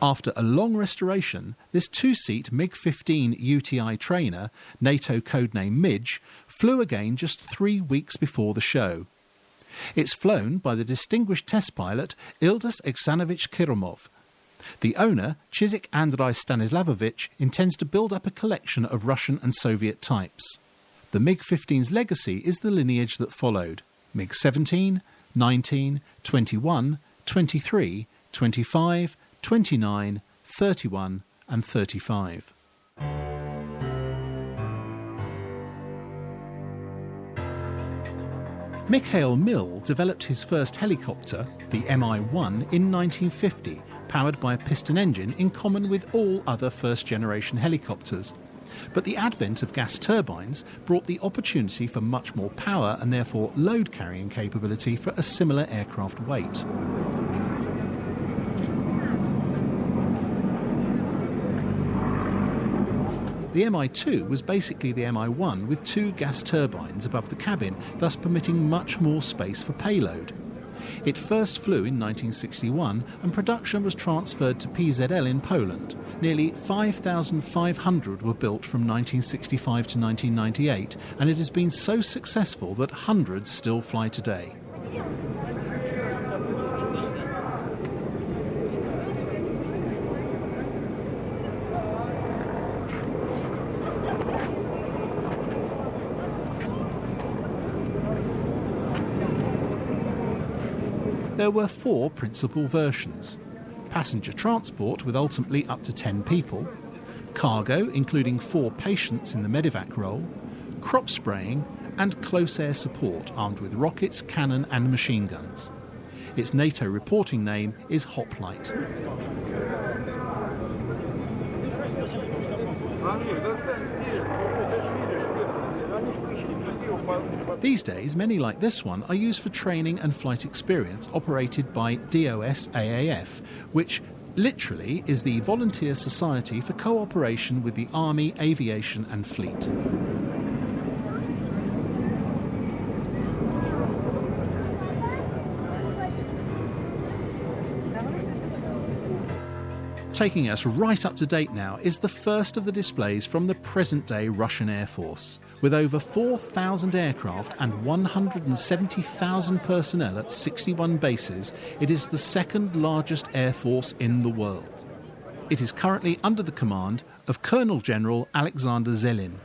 After a long restoration, this two-seat MiG-15 UTI trainer, NATO codename Midge, flew again just 3 weeks before the show. It's flown by the distinguished test pilot Ildis Eksanovich Kiromov. The owner, Chizik Andrei Stanislavovich, intends to build up a collection of Russian and Soviet types. The MiG-15's legacy is the lineage that followed: MiG-17, 19, 21, 23, 25, 29, 31 and 35. Mikhail Mill developed his first helicopter, the Mi-1, in 1950, powered by a piston engine in common with all other first-generation helicopters. But the advent of gas turbines brought the opportunity for much more power and therefore load carrying capability for a similar aircraft weight. The Mi-2 was basically the Mi-1 with 2 gas turbines above the cabin, thus permitting much more space for payload. It first flew in 1961 and production was transferred to PZL in Poland. Nearly 5,500 were built from 1965 to 1998, and it has been so successful that hundreds still fly today. There were 4 principal versions: passenger transport with ultimately up to 10 people, cargo including 4 patients in the medevac role, crop spraying and close air support armed with rockets, cannon and machine guns. Its NATO reporting name is Hoplite. These days, many like this one are used for training and flight experience operated by DOS-AAF, which literally is the Volunteer Society for Cooperation with the Army, Aviation and Fleet. Taking us right up to date now is the first of the displays from the present-day Russian Air Force. With over 4,000 aircraft and 170,000 personnel at 61 bases, it is the second largest air force in the world. It is currently under the command of Colonel General Alexander Zelin.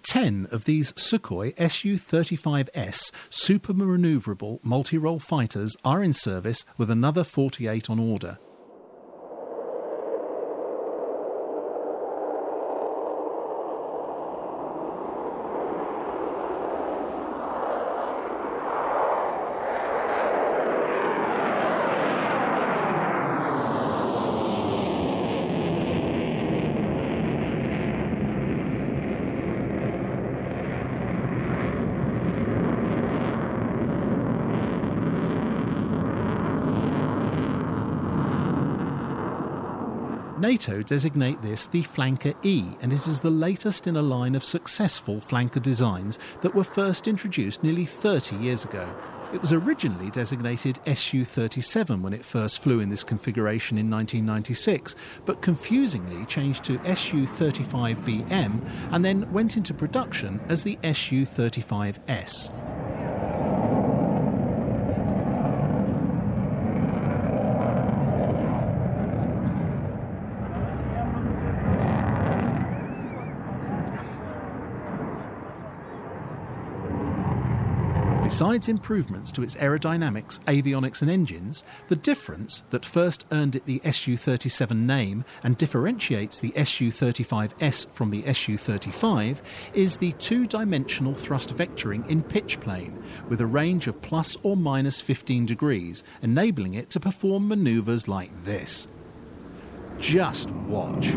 Ten of these Sukhoi Su-35S super-manoeuvrable multi-role fighters are in service, with another 48 on order. NATO designate this the Flanker E, and it is the latest in a line of successful flanker designs that were first introduced nearly 30 years ago. It was originally designated Su-37 when it first flew in this configuration in 1996, but confusingly changed to Su-35BM and then went into production as the Su-35S. Besides improvements to its aerodynamics, avionics and engines, the difference that first earned it the Su-37 name and differentiates the Su-35S from the Su-35 is the two-dimensional thrust vectoring in pitch plane, with a range of plus or minus 15 degrees, enabling it to perform manoeuvres like this. Just watch.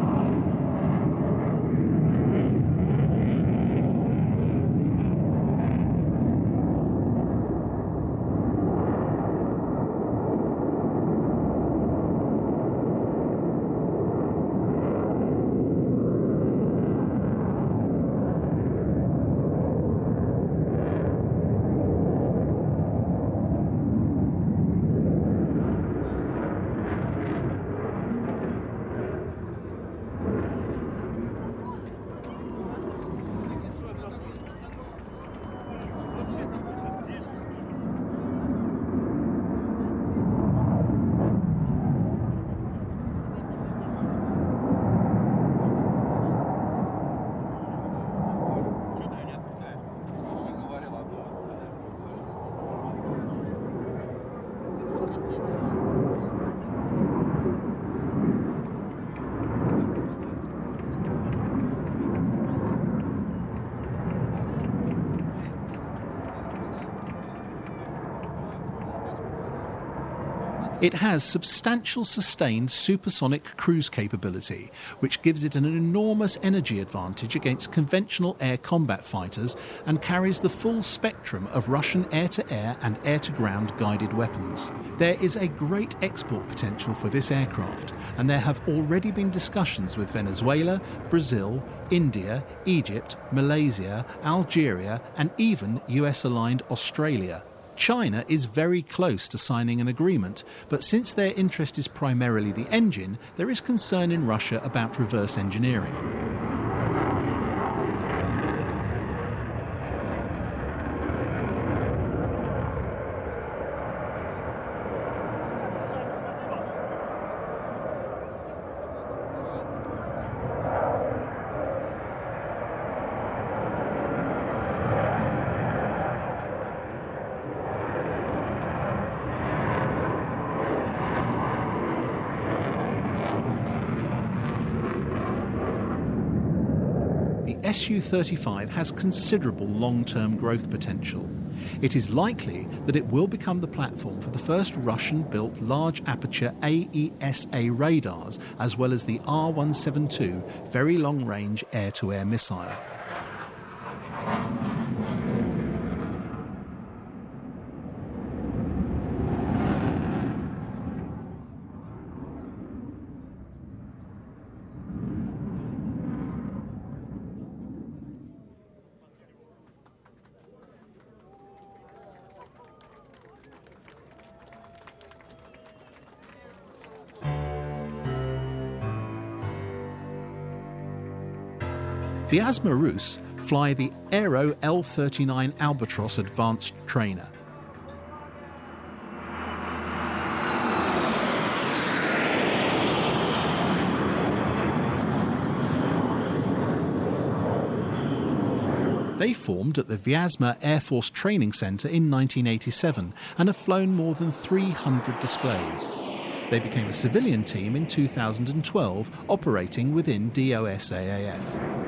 It has substantial sustained supersonic cruise capability, which gives it an enormous energy advantage against conventional air combat fighters and carries the full spectrum of Russian air-to-air and air-to-ground guided weapons. There is a great export potential for this aircraft, and there have already been discussions with Venezuela, Brazil, India, Egypt, Malaysia, Algeria, and even US-aligned Australia. China is very close to signing an agreement, but since their interest is primarily the engine, there is concern in Russia about reverse engineering. The Su-35 has considerable long-term growth potential. It is likely that it will become the platform for the first Russian-built large-aperture AESA radars, as well as the R-172 very long-range air-to-air missile. Vyazma Rus fly the Aero L-39 Albatros advanced trainer. They formed at the Vyazma Air Force Training Center in 1987 and have flown more than 300 displays. They became a civilian team in 2012, operating within DOS-AAF.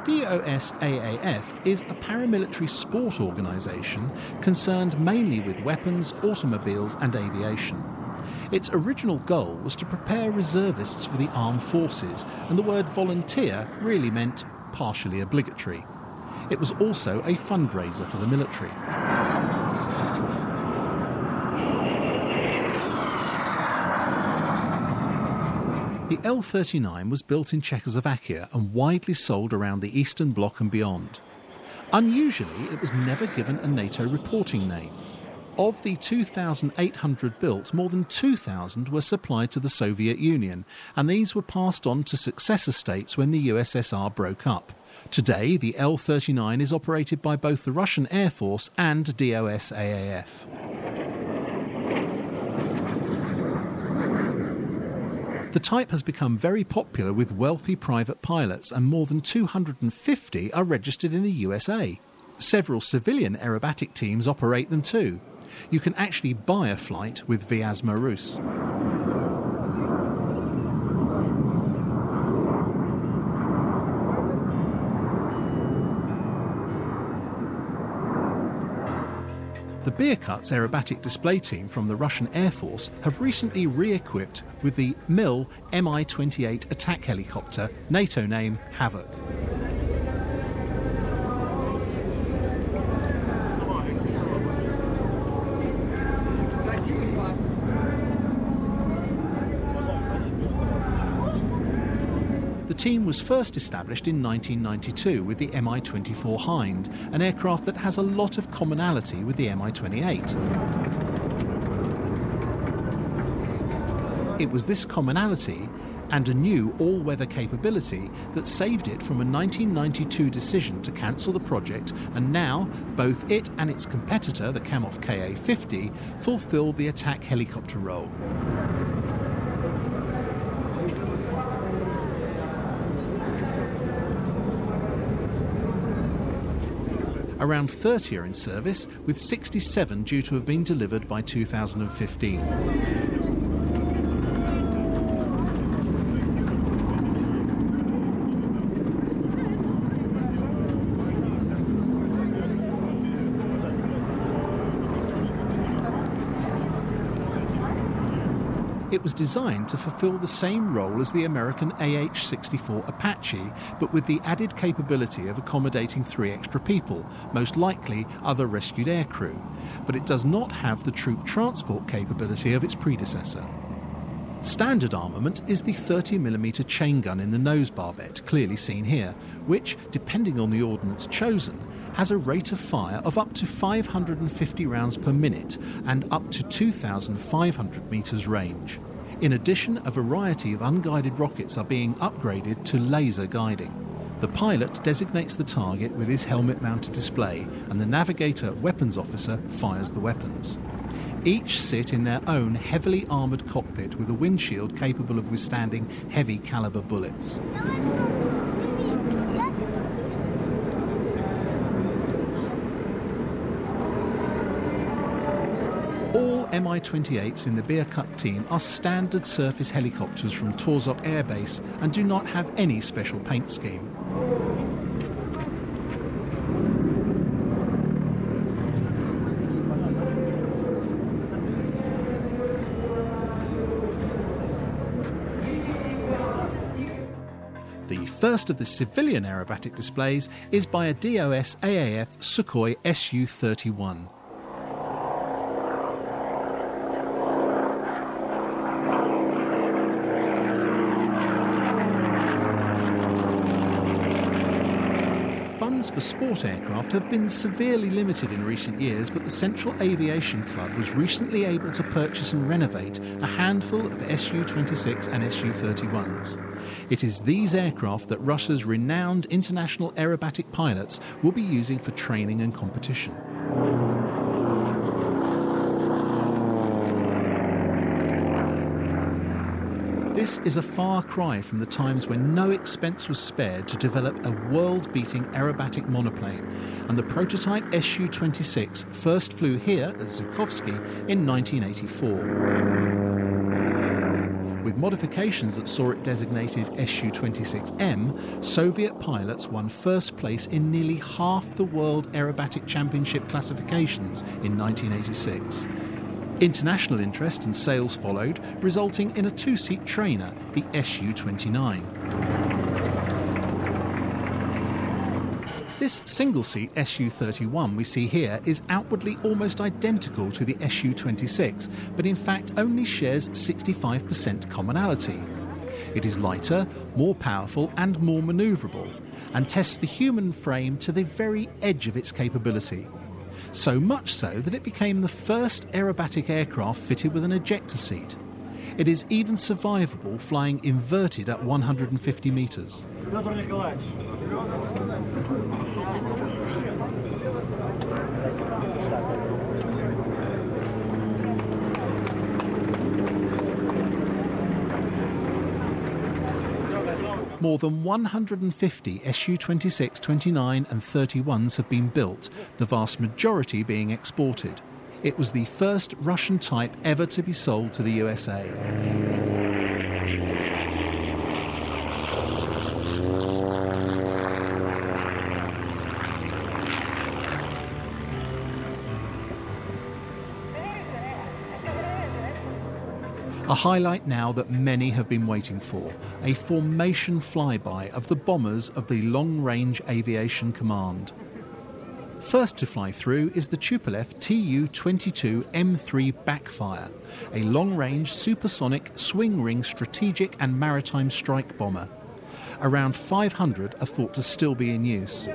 DOS-AAF is a paramilitary sport organisation concerned mainly with weapons, automobiles and aviation. Its original goal was to prepare reservists for the armed forces, and the word volunteer really meant partially obligatory. It was also a fundraiser for the military. The L-39 was built in Czechoslovakia and widely sold around the Eastern Bloc and beyond. Unusually, it was never given a NATO reporting name. Of the 2,800 built, more than 2,000 were supplied to the Soviet Union, and these were passed on to successor states when the USSR broke up. Today, the L-39 is operated by both the Russian Air Force and DOS-AAF. The type has become very popular with wealthy private pilots, and more than 250 are registered in the USA. Several civilian aerobatic teams operate them too. You can actually buy a flight with Vyazma Rus. The Beerkutz aerobatic display team from the Russian Air Force have recently re-equipped with the MIL Mi-28 attack helicopter, NATO name Havoc. The team was first established in 1992 with the Mi-24 Hind, an aircraft that has a lot of commonality with the Mi-28. It was this commonality and a new all-weather capability that saved it from a 1992 decision to cancel the project, and now both it and its competitor, the Kamov Ka-50, fulfill the attack helicopter role. Around 30 are in service, with 67 due to have been delivered by 2015. It was designed to fulfill the same role as the American AH-64 Apache, but with the added capability of accommodating 3 extra people, most likely other rescued aircrew. But it does not have the troop transport capability of its predecessor. Standard armament is the 30mm chain gun in the nose barbette, clearly seen here, which, depending on the ordnance chosen, has a rate of fire of up to 550 rounds per minute and up to 2,500 metres range. In addition, a variety of unguided rockets are being upgraded to laser guiding. The pilot designates the target with his helmet-mounted display, and the navigator weapons officer fires the weapons. Each sit in their own heavily armoured cockpit with a windshield capable of withstanding heavy caliber bullets. All Mi-28s in the Beer Cup team are standard surface helicopters from Torzok Air Base and do not have any special paint scheme. The first of the civilian aerobatic displays is by a DOS AAF Sukhoi Su-31. Funds for sport aircraft have been severely limited in recent years, but the Central Aviation Club was recently able to purchase and renovate a handful of Su-26 and Su-31s. It is these aircraft that Russia's renowned international aerobatic pilots will be using for training and competition. This is a far cry from the times when no expense was spared to develop a world-beating aerobatic monoplane, and the prototype Su-26 first flew here at Zukovsky in 1984. With modifications that saw it designated Su-26M, Soviet pilots won first place in nearly half the World Aerobatic Championship classifications in 1986. International interest and sales followed, resulting in a 2-seat trainer, the Su-29. This single-seat Su-31 we see here is outwardly almost identical to the Su-26, but in fact only shares 65% commonality. It is lighter, more powerful and more manoeuvrable, and tests the human frame to the very edge of its capability. So much so that it became the first aerobatic aircraft fitted with an ejector seat. It is even survivable flying inverted at 150 metres. More than 150 Su-26, 29 and 31s have been built, the vast majority being exported. It was the first Russian type ever to be sold to the USA. A highlight now that many have been waiting for, a formation flyby of the bombers of the Long Range Aviation Command. First to fly through is the Tupolev Tu-22 M3 Backfire, a long-range supersonic swing-ring strategic and maritime strike bomber. Around 500 are thought to still be in use.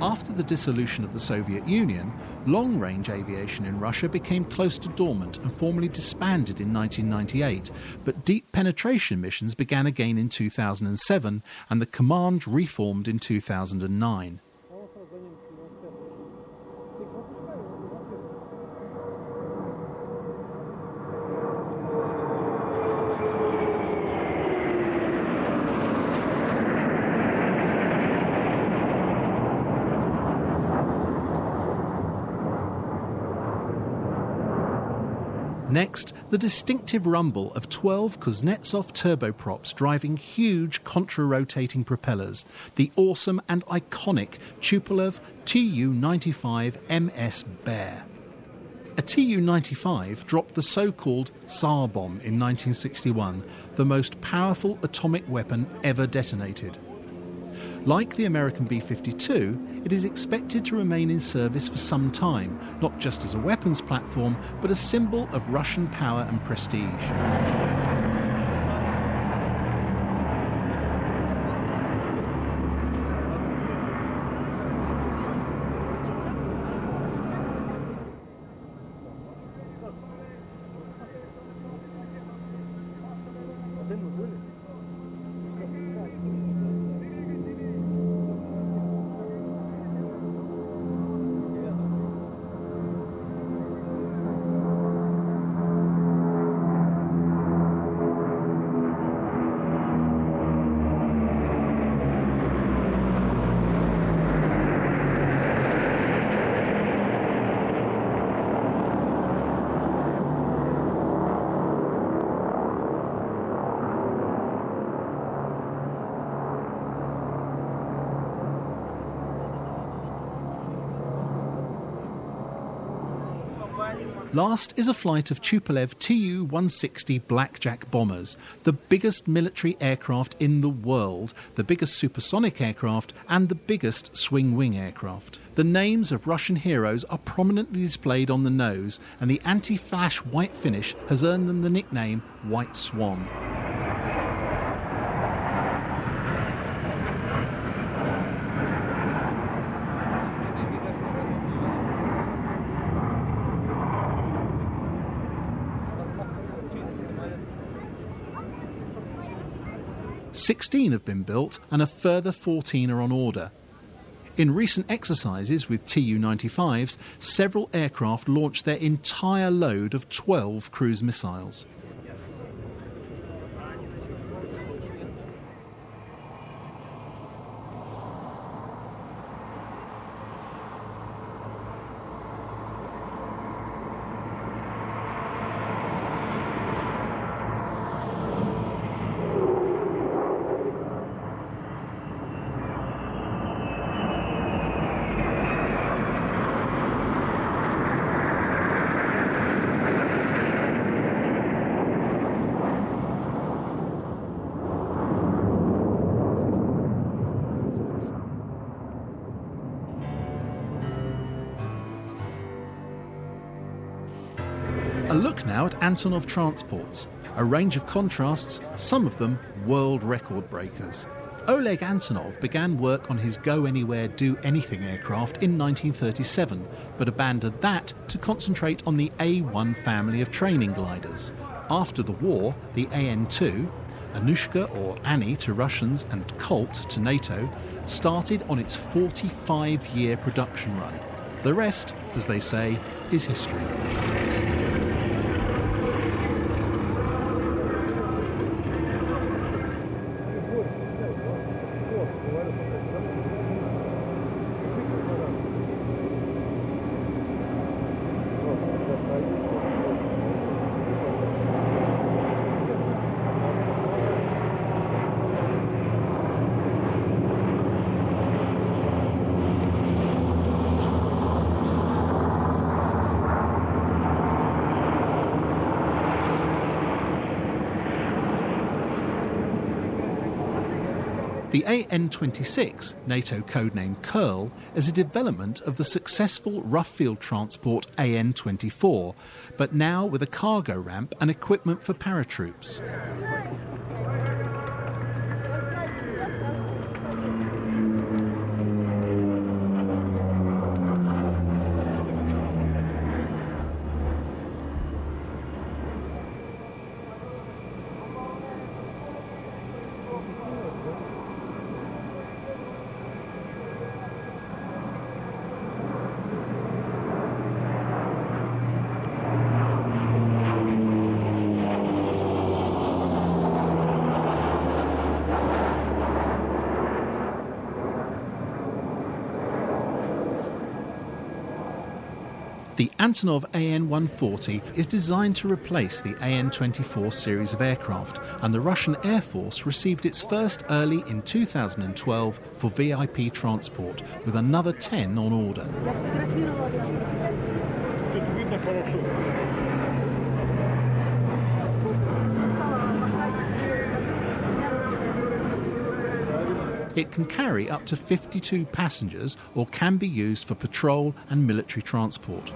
After the dissolution of the Soviet Union, long-range aviation in Russia became close to dormant and formally disbanded in 1998, but deep penetration missions began again in 2007 and the command reformed in 2009. Next, the distinctive rumble of 12 Kuznetsov turboprops driving huge contra-rotating propellers, the awesome and iconic Tupolev Tu-95 MS Bear. A Tu-95 dropped the so-called Tsar bomb in 1961, the most powerful atomic weapon ever detonated. Like the American B-52, it is expected to remain in service for some time, not just as a weapons platform, but a symbol of Russian power and prestige. Last is a flight of Tupolev Tu-160 Blackjack bombers, the biggest military aircraft in the world, the biggest supersonic aircraft and the biggest swing-wing aircraft. The names of Russian heroes are prominently displayed on the nose, and the anti-flash white finish has earned them the nickname White Swan. "16 have been built and a further 14 are on order. In recent exercises with Tu-95s, several aircraft launched their entire load of 12 cruise missiles. A look now at Antonov transports, a range of contrasts, some of them world record breakers. Oleg Antonov began work on his go-anywhere, do-anything aircraft in 1937, but abandoned that to concentrate on the A-1 family of training gliders. After the war, the AN-2, Anushka or Annie to Russians and Colt to NATO, started on its 45-year production run. The rest, as they say, is history. The AN-26, NATO codename Curl, is a development of the successful rough field transport AN-24, but now with a cargo ramp and equipment for paratroops. The Antonov AN-140 is designed to replace the AN-24 series of aircraft, and the Russian Air Force received its first early in 2012 for VIP transport, with another 10 on order. It can carry up to 52 passengers or can be used for patrol and military transport.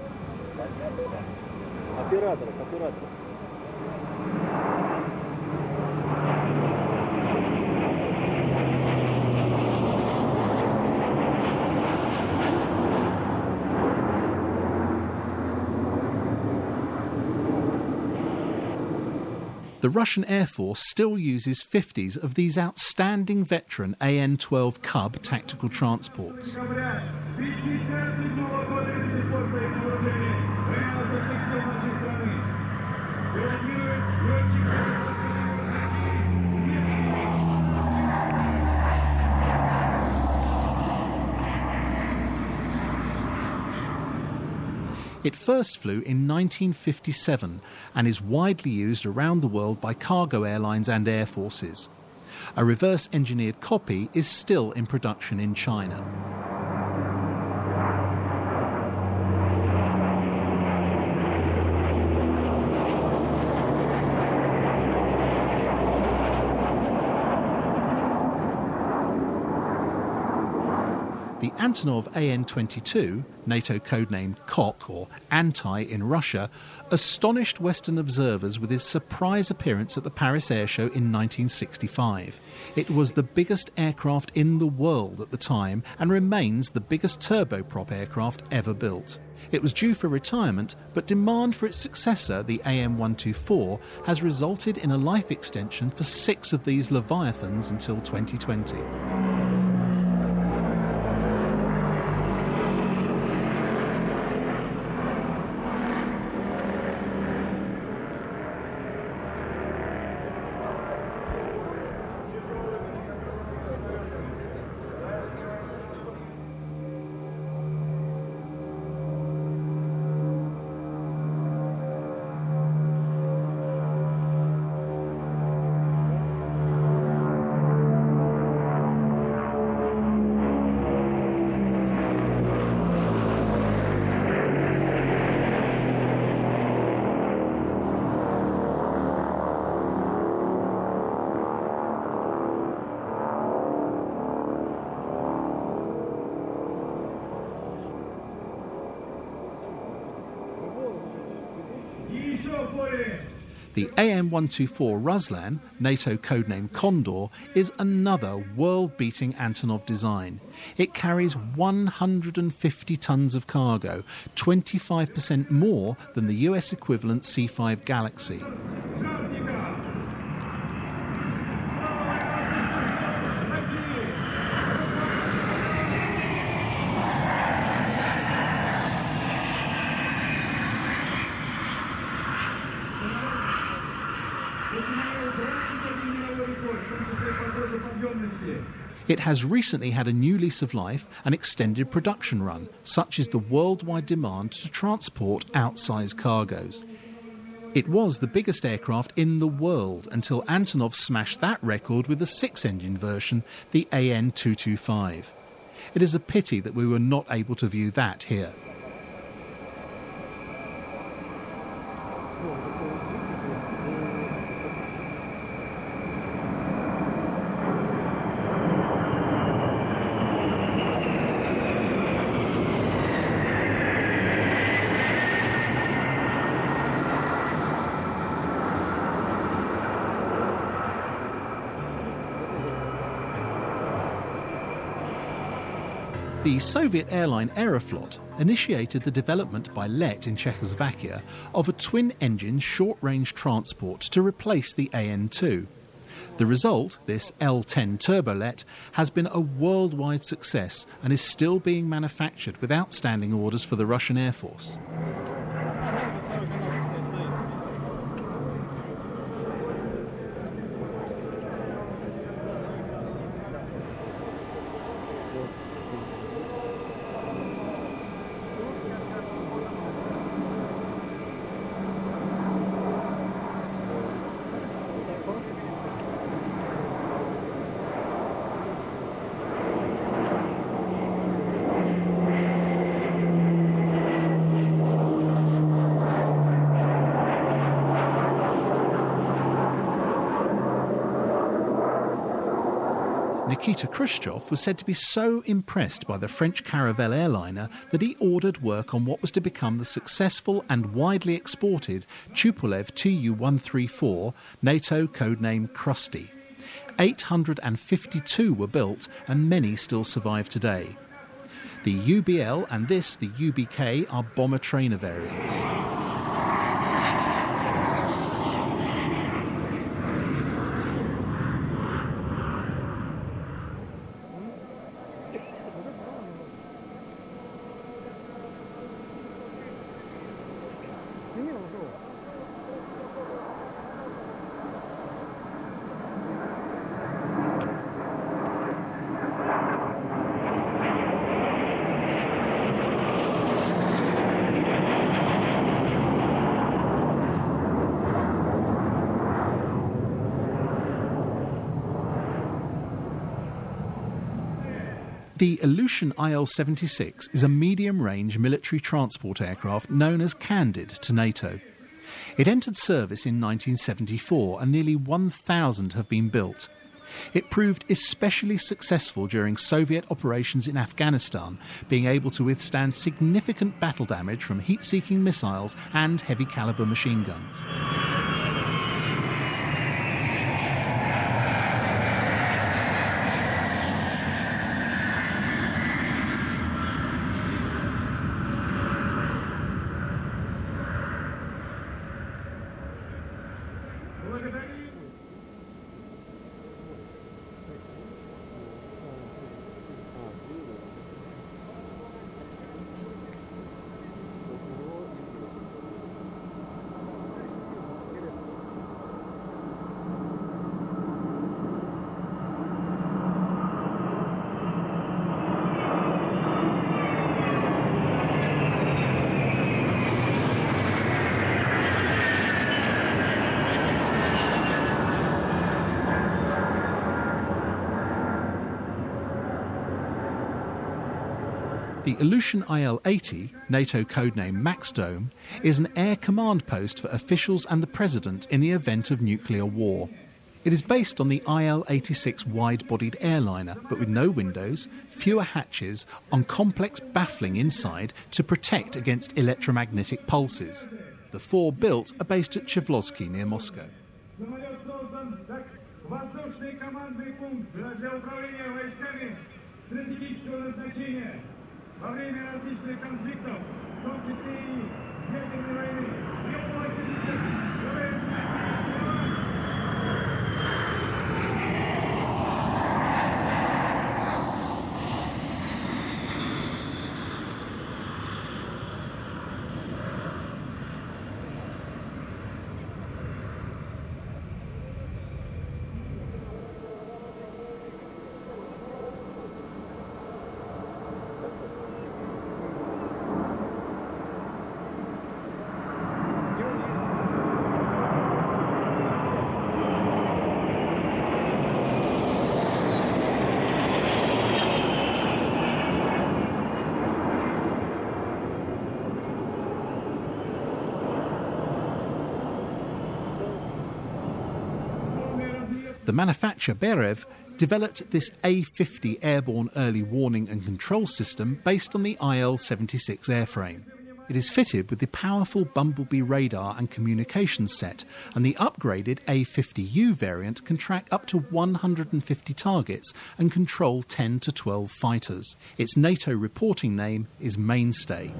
The Russian Air Force still uses 50s of these outstanding veteran AN-12 Cub tactical transports. It first flew in 1957 and is widely used around the world by cargo airlines and air forces. A reverse-engineered copy is still in production in China. The Antonov AN-22, NATO codename Cock or Anti in Russia, astonished Western observers with his surprise appearance at the Paris Airshow in 1965. It was the biggest aircraft in the world at the time and remains the biggest turboprop aircraft ever built. It was due for retirement, but demand for its successor, the AM-124, has resulted in a life extension for 6 of these Leviathans until 2020. The AM-124 Ruslan, NATO codename Condor, is another world-beating Antonov design. It carries 150 tons of cargo, 25% more than the US equivalent C-5 Galaxy. It has recently had a new lease of life and extended production run, such is the worldwide demand to transport outsized cargoes. It was the biggest aircraft in the world until Antonov smashed that record with the 6-engine version, the AN-225. It is a pity that we were not able to view that here. The Soviet airline Aeroflot initiated the development by Let in Czechoslovakia of a twin-engine short-range transport to replace the AN-2. The result, this L-10 turbolet, has been a worldwide success and is still being manufactured with outstanding orders for the Russian Air Force. Nikita Khrushchev was said to be so impressed by the French Caravelle airliner that he ordered work on what was to become the successful and widely exported Tupolev Tu-134, NATO codename Krusty. 852 were built and many still survive today. The UBL and the UBK, are bomber trainer variants. The Ilyushin IL-76 is a medium-range military transport aircraft known as Candid to NATO. It entered service in 1974 and nearly 1,000 have been built. It proved especially successful during Soviet operations in Afghanistan, being able to withstand significant battle damage from heat-seeking missiles and heavy-caliber machine guns. The Ilyushin IL-80, NATO codename Maxdome, is an air command post for officials and the President in the event of nuclear war. It is based on the IL-86 wide-bodied airliner, but with no windows, fewer hatches, on complex baffling inside to protect against electromagnetic pulses. The four built are based at Zukovsky near Moscow. Во время различных конфликтов, в том числе и ядерной войны, The manufacturer Berev developed this A-50 airborne early warning and control system based on the IL-76 airframe. It is fitted with the powerful Bumblebee radar and communications set, and the upgraded A-50U variant can track up to 150 targets and control 10 to 12 fighters. Its NATO reporting name is Mainstay.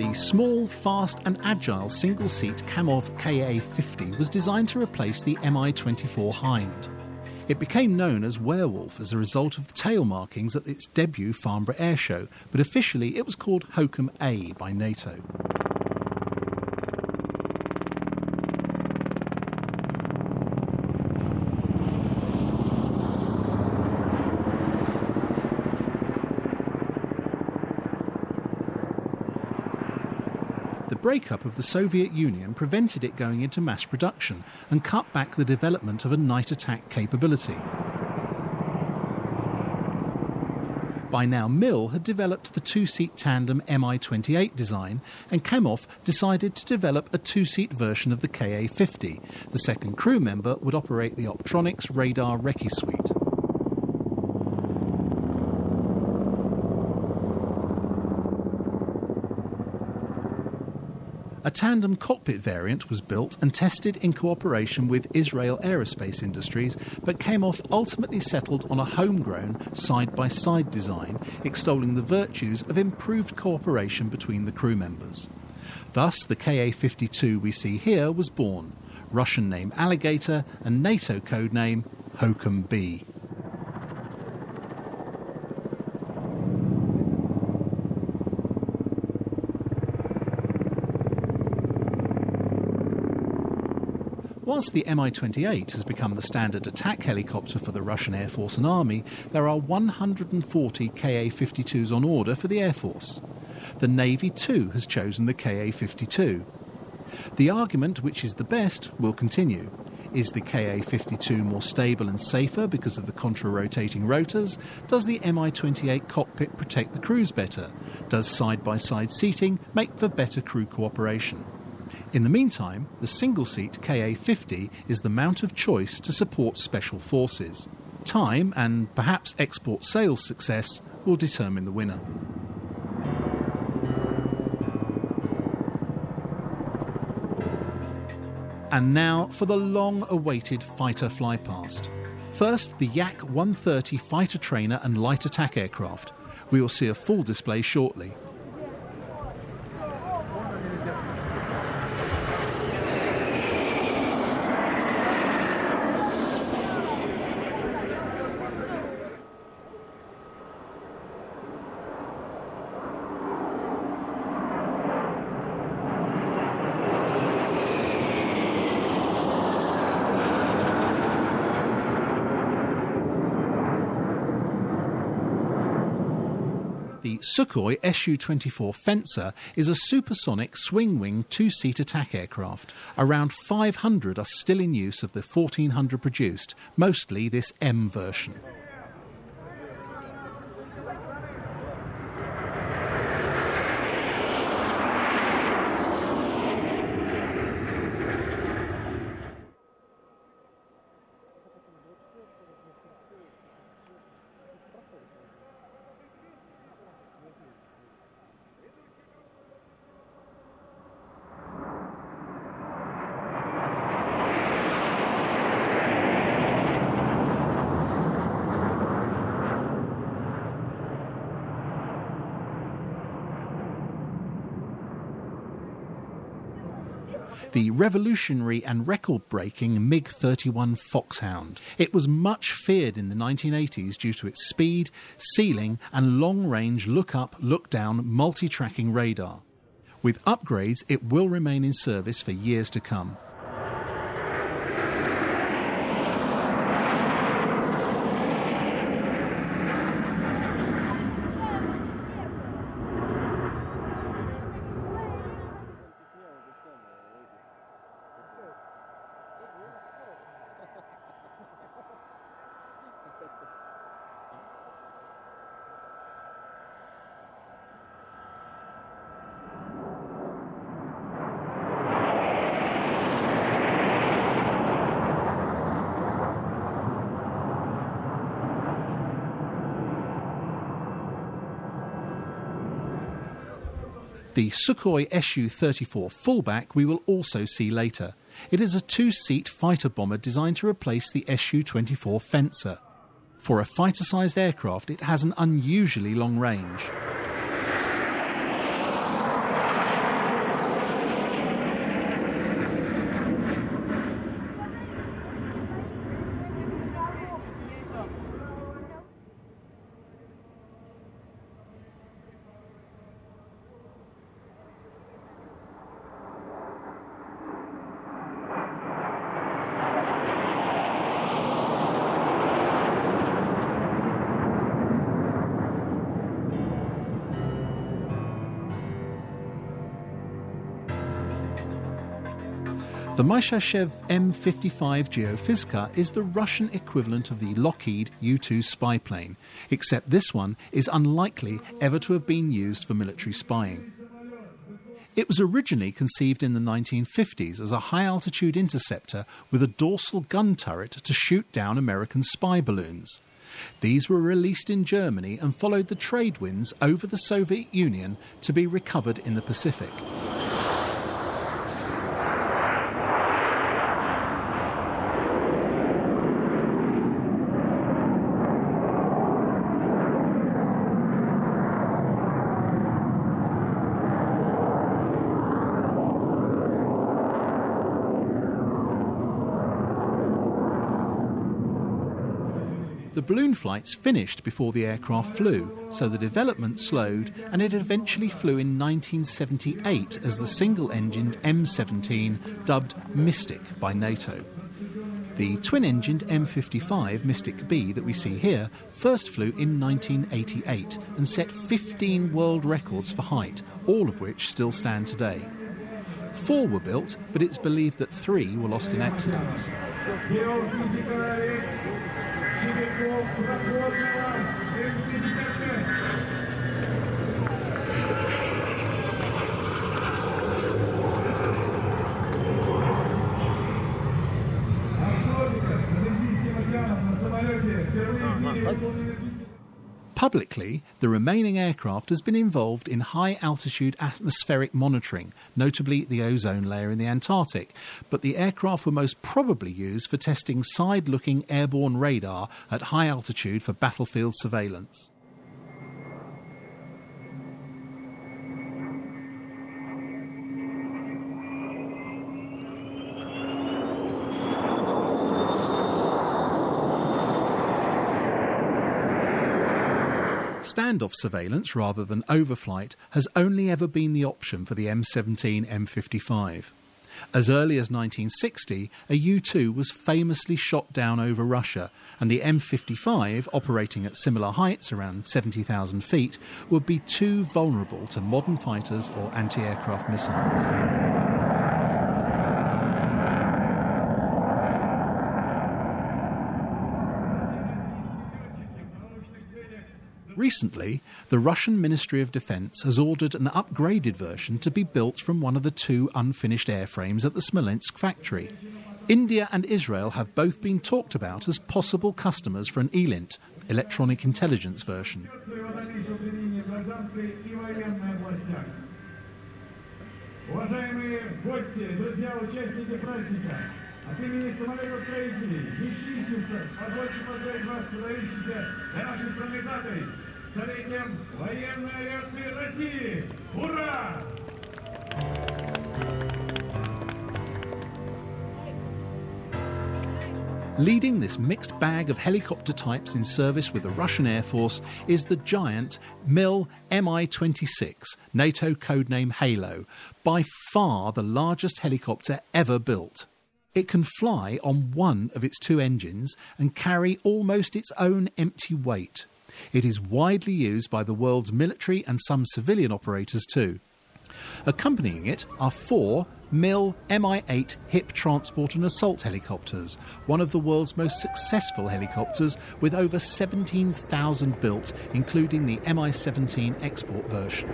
The small, fast and agile single-seat Kamov Ka-50 was designed to replace the Mi-24 Hind. It became known as Werewolf as a result of the tail markings at its debut Farnborough Airshow, but officially it was called Hokum A by NATO. The breakup of the Soviet Union prevented it going into mass production and cut back the development of a night attack capability. By now, Mill had developed the two-seat tandem Mi-28 design, and Kamov decided to develop a two-seat version of the Ka-50. The second crew member would operate the Optronics radar recce suite. A tandem cockpit variant was built and tested in cooperation with Israel Aerospace Industries, but Kamov ultimately settled on a homegrown side-by-side design, extolling the virtues of improved cooperation between the crew members. Thus, the Ka-52 we see here was born, Russian name Alligator and NATO code name Hokum B. Whilst the Mi-28 has become the standard attack helicopter for the Russian Air Force and Army, there are 140 Ka-52s on order for the Air Force. The Navy too has chosen the Ka-52. The argument which is the best will continue. Is the Ka-52 more stable and safer because of the contra-rotating rotors? Does the Mi-28 cockpit protect the crews better? Does side-by-side seating make for better crew cooperation? In the meantime, the single-seat Ka-50 is the mount of choice to support special forces. Time and perhaps export sales success will determine the winner. And now for the long-awaited fighter flypast. First, the Yak-130 fighter trainer and light attack aircraft. We will see a full display shortly. The Sukhoi Su-24 Fencer is a supersonic swing-wing two-seat attack aircraft. Around 500 are still in use of the 1400 produced, mostly this M version. The revolutionary and record-breaking MiG-31 Foxhound. It was much feared in the 1980s due to its speed, ceiling and long-range look-up, look-down multi-tracking radar. With upgrades, it will remain in service for years to come. The Sukhoi Su-34 fullback we will also see later. It is a two-seat fighter bomber designed to replace the Su-24 Fencer. For a fighter-sized aircraft, it has an unusually long range. The Myshashev M55 Geophysica is the Russian equivalent of the Lockheed U-2 spy plane, except this one is unlikely ever to have been used for military spying. It was originally conceived in the 1950s as a high-altitude interceptor with a dorsal gun turret to shoot down American spy balloons. These were released in Germany and followed the trade winds over the Soviet Union to be recovered in the Pacific. The balloon flights finished before the aircraft flew, so the development slowed, and it eventually flew in 1978 as the single-engined M17, dubbed Mystic by NATO. The twin-engined M55 Mystic B that we see here first flew in 1988 and set 15 world records for height, all of which still stand today. 4 were built, but it's believed that 3 were lost in accidents. Publicly, the remaining aircraft has been involved in high-altitude atmospheric monitoring, notably the ozone layer in the Antarctic, but the aircraft were most probably used for testing side-looking airborne radar at high altitude for battlefield surveillance. Standoff surveillance rather than overflight has only ever been the option for the M17 M55. As early as 1960, a U-2 was famously shot down over Russia, and the M55, operating at similar heights, around 70,000 feet, would be too vulnerable to modern fighters or anti-aircraft missiles. Recently, the Russian Ministry of Defence has ordered an upgraded version to be built from one of the 2 unfinished airframes at the Smolensk factory. India and Israel have both been talked about as possible customers for an ELINT, electronic intelligence version. От имени самолетостроителей, бесчисленцев, позвольте поздравить вас, сотрудничестве для наших пролетателей, столетием военной авиации России! Ура! Leading this mixed bag of helicopter types in service with the Russian Air Force is the giant Mil Mi-26, NATO codename Halo, by far the largest helicopter ever built. It can fly on one of its 2 engines and carry almost its own empty weight. It is widely used by the world's military and some civilian operators too. Accompanying it are 4 Mil Mi-8 hip transport and assault helicopters, one of the world's most successful helicopters, with over 17,000 built, including the Mi-17 export version.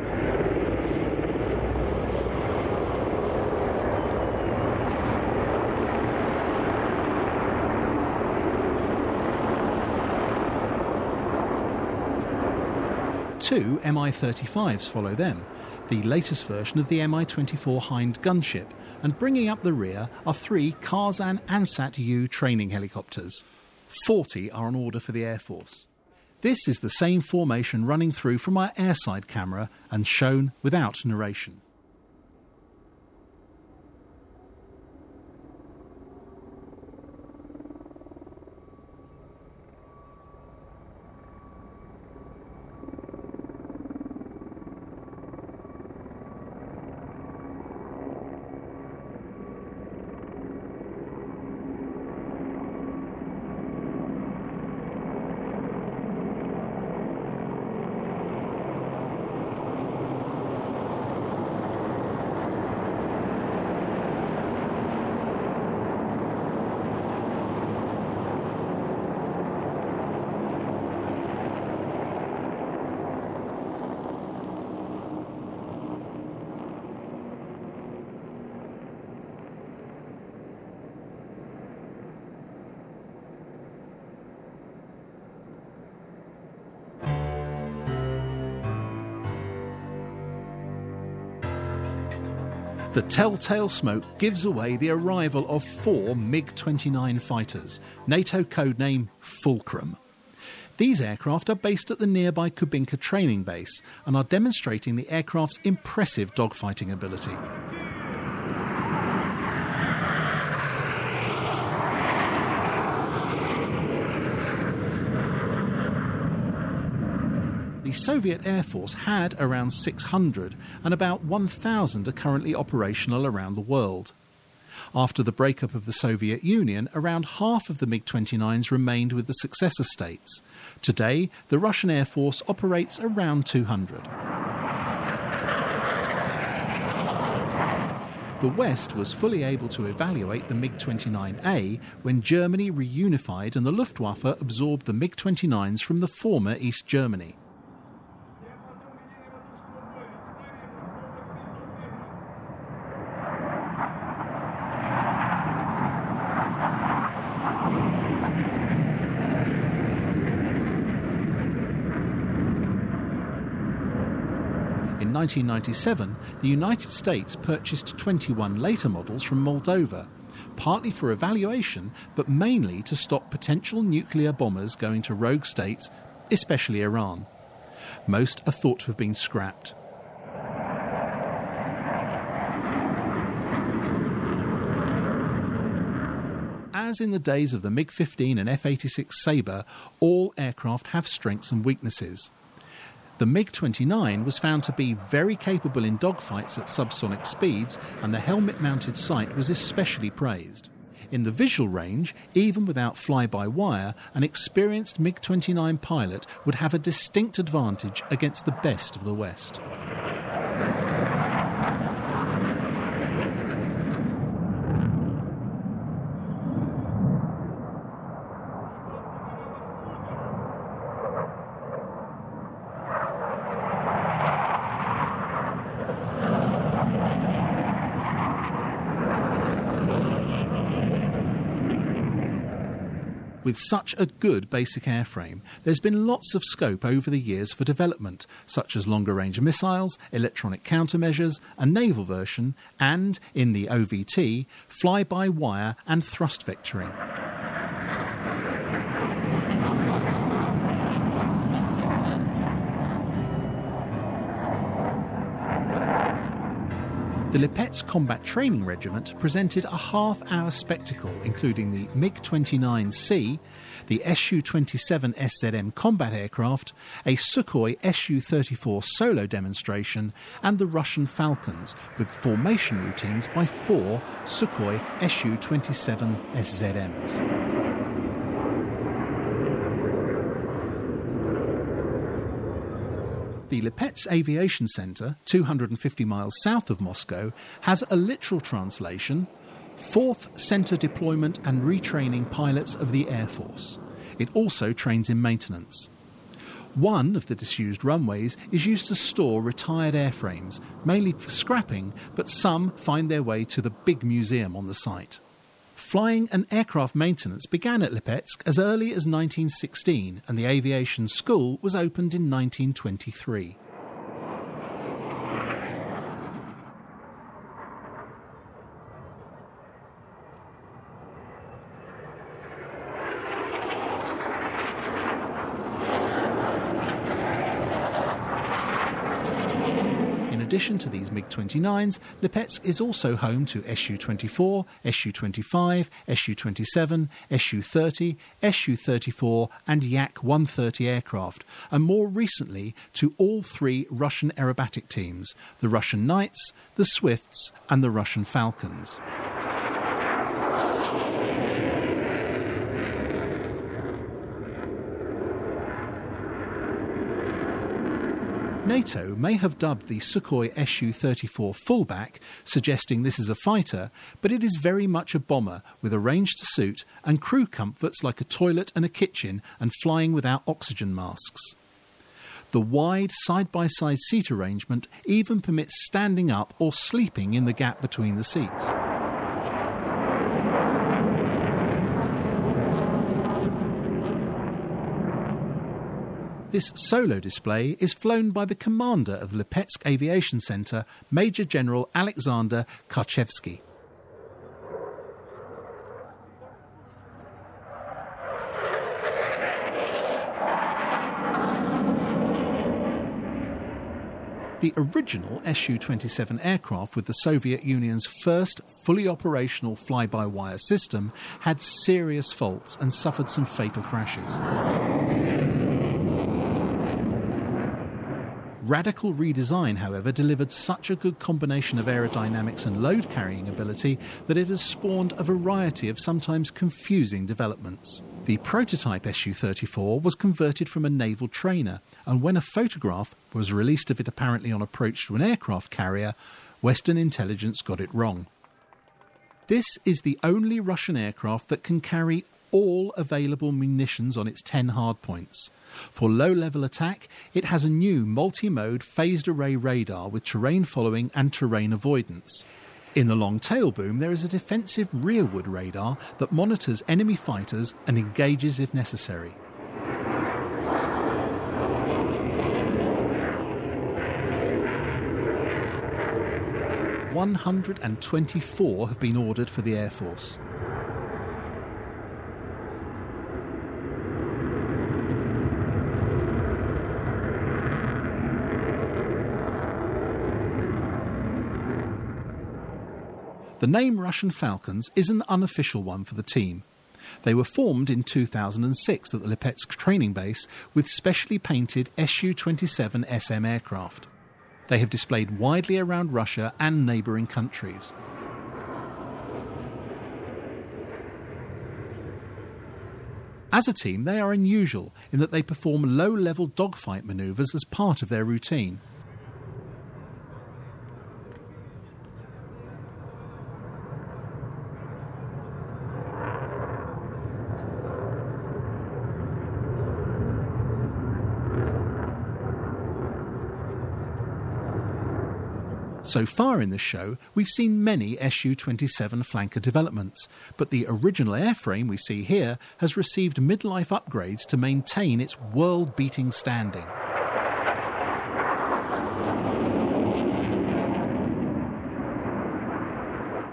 Two Mi-35s follow them, the latest version of the Mi-24 Hind gunship, and bringing up the rear are 3 Kazan Ansat-U training helicopters. 40 are on order for the Air Force. This is the same formation running through from our airside camera and shown without narration. The telltale smoke gives away the arrival of 4 MiG-29 fighters, NATO codename Fulcrum. These aircraft are based at the nearby Kubinka training base and are demonstrating the aircraft's impressive dogfighting ability. The Soviet Air Force had around 600 and about 1,000 are currently operational around the world. After the breakup of the Soviet Union, around half of the MiG-29s remained with the successor states. Today, the Russian Air Force operates around 200. The West was fully able to evaluate the MiG-29A when Germany reunified and the Luftwaffe absorbed the MiG-29s from the former East Germany. In 1997, the United States purchased 21 later models from Moldova, partly for evaluation, but mainly to stop potential nuclear bombers going to rogue states, especially Iran. Most are thought to have been scrapped. As in the days of the MiG-15 and F-86 Sabre, all aircraft have strengths and weaknesses. The MiG-29 was found to be very capable in dogfights at subsonic speeds, and the helmet-mounted sight was especially praised. In the visual range, even without fly-by-wire, an experienced MiG-29 pilot would have a distinct advantage against the best of the West. With such a good basic airframe, there's been lots of scope over the years for development, such as longer-range missiles, electronic countermeasures, a naval version, and, in the OVT, fly-by-wire and thrust vectoring. The Lipetsk Combat Training Regiment presented a half-hour spectacle including the MiG-29C, the Su-27 SZM combat aircraft, a Sukhoi Su-34 solo demonstration and the Russian Falcons with formation routines by 4 Sukhoi Su-27 SZMs. The Lipetsk Aviation Centre, 250 miles south of Moscow, has a literal translation: 4th Centre Deployment and Retraining Pilots of the Air Force. It also trains in maintenance. One of the disused runways is used to store retired airframes, mainly for scrapping, but some find their way to the big museum on the site. Flying and aircraft maintenance began at Lipetsk as early as 1916, and the aviation school was opened in 1923. In addition to these MiG-29s, Lipetsk is also home to Su-24, Su-25, Su-27, Su-30, Su-34 and Yak-130 aircraft, and more recently to all 3 Russian aerobatic teams, the Russian Knights, the Swifts and the Russian Falcons. NATO may have dubbed the Sukhoi Su-34 fullback, suggesting this is a fighter, but it is very much a bomber with a range to suit and crew comforts like a toilet and a kitchen and flying without oxygen masks. The wide side-by-side seat arrangement even permits standing up or sleeping in the gap between the seats. This solo display is flown by the commander of the Lipetsk Aviation Centre, Major General Alexander Karchevsky. The original Su-27 aircraft with the Soviet Union's first fully operational fly-by-wire system had serious faults and suffered some fatal crashes. Radical redesign, however, delivered such a good combination of aerodynamics and load-carrying ability that it has spawned a variety of sometimes confusing developments. The prototype Su-34 was converted from a naval trainer, and when a photograph was released of it apparently on approach to an aircraft carrier, Western intelligence got it wrong. This is the only Russian aircraft that can carry all available munitions on its 10 hardpoints. For low-level attack, it has a new multi-mode phased array radar with terrain following and terrain avoidance. In the long tail boom, there is a defensive rearward radar that monitors enemy fighters and engages if necessary. "124 have been ordered for the Air Force. The name Russian Falcons is an unofficial one for the team. They were formed in 2006 at the Lipetsk training base with specially painted Su-27 SM aircraft. They have displayed widely around Russia and neighbouring countries. As a team, they are unusual in that they perform low-level dogfight manoeuvres as part of their routine. So far in this show, we've seen many Su-27 flanker developments, but the original airframe we see here has received midlife upgrades to maintain its world-beating standing.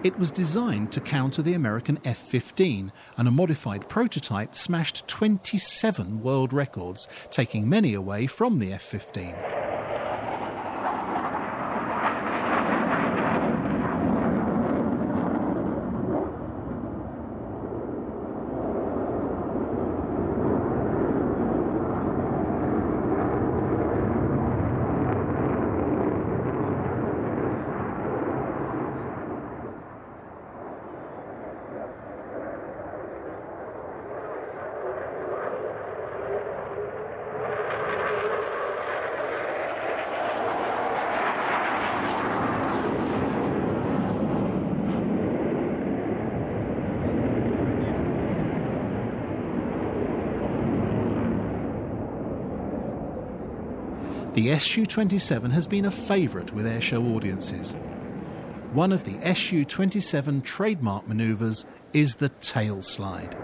It was designed to counter the American F-15, and a modified prototype smashed 27 world records, taking many away from the F-15. The Su-27 has been a favourite with airshow audiences. One of the Su-27 trademark manoeuvres is the tail slide.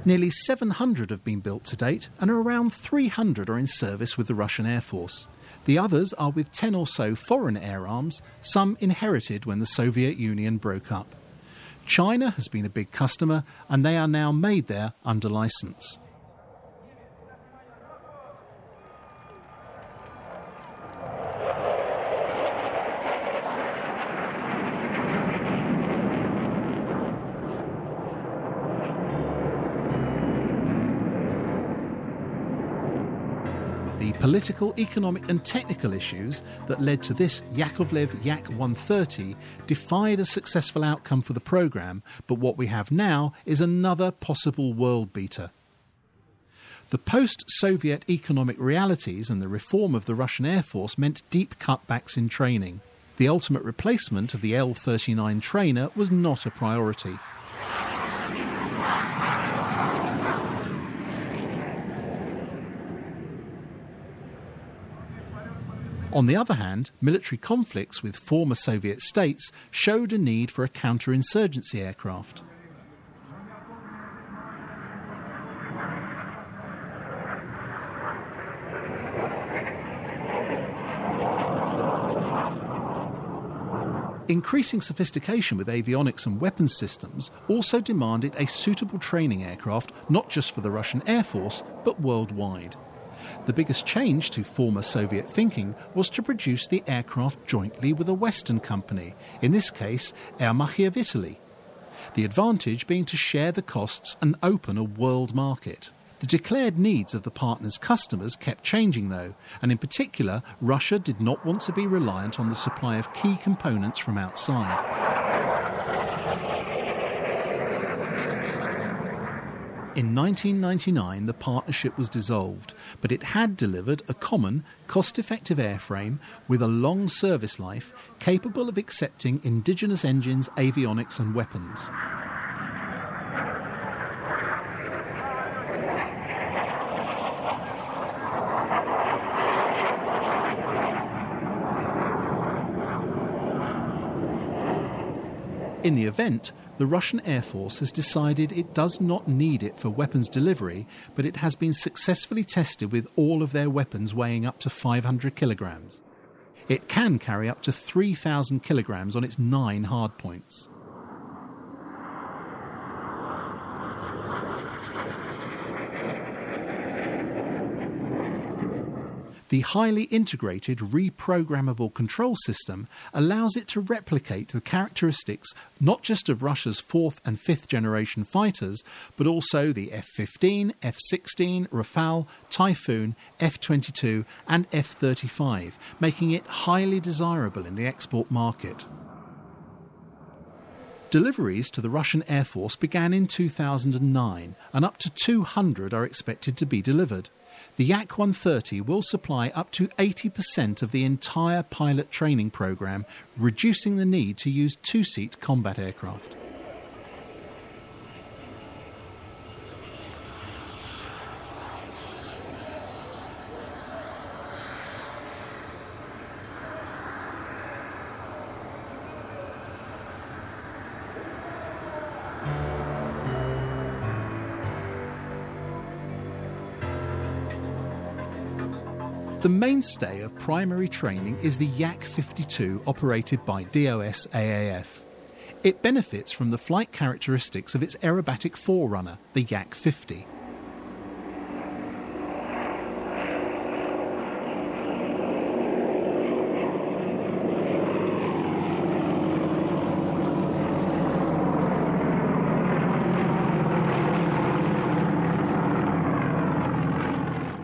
Nearly 700 have been built to date, and around 300 are in service with the Russian Air Force. The others are with 10 or so foreign air arms, some inherited when the Soviet Union broke up. China has been a big customer, and they are now made there under licence. The political, economic and technical issues that led to this Yakovlev Yak-130 defied a successful outcome for the programme, but what we have now is another possible world beater. The post-Soviet economic realities and the reform of the Russian Air Force meant deep cutbacks in training. The ultimate replacement of the L-39 trainer was not a priority. On the other hand, military conflicts with former Soviet states showed a need for a counterinsurgency aircraft. Increasing sophistication with avionics and weapons systems also demanded a suitable training aircraft not just for the Russian Air Force but worldwide. The biggest change to former Soviet thinking was to produce the aircraft jointly with a Western company, in this case Aermachia of Italy. The advantage being to share the costs and open a world market. The declared needs of the partners' customers kept changing though, and in particular Russia did not want to be reliant on the supply of key components from outside. In 1999 the partnership was dissolved, but it had delivered a common, cost-effective airframe with a long service life capable of accepting indigenous engines, avionics and weapons. In the event, the Russian Air Force has decided it does not need it for weapons delivery, but it has been successfully tested with all of their weapons weighing up to 500 kilograms. It can carry up to 3,000 kilograms on its 9 hardpoints. The highly integrated reprogrammable control system allows it to replicate the characteristics not just of Russia's 4th and 5th generation fighters, but also the F-15, F-16, Rafale, Typhoon, F-22 and F-35, making it highly desirable in the export market. Deliveries to the Russian Air Force began in 2009 and up to 200 are expected to be delivered. The Yak-130 will supply up to 80% of the entire pilot training programme, reducing the need to use two-seat combat aircraft. The mainstay of primary training is the Yak-52 operated by DOS AAF. It benefits from the flight characteristics of its aerobatic forerunner, the Yak-50.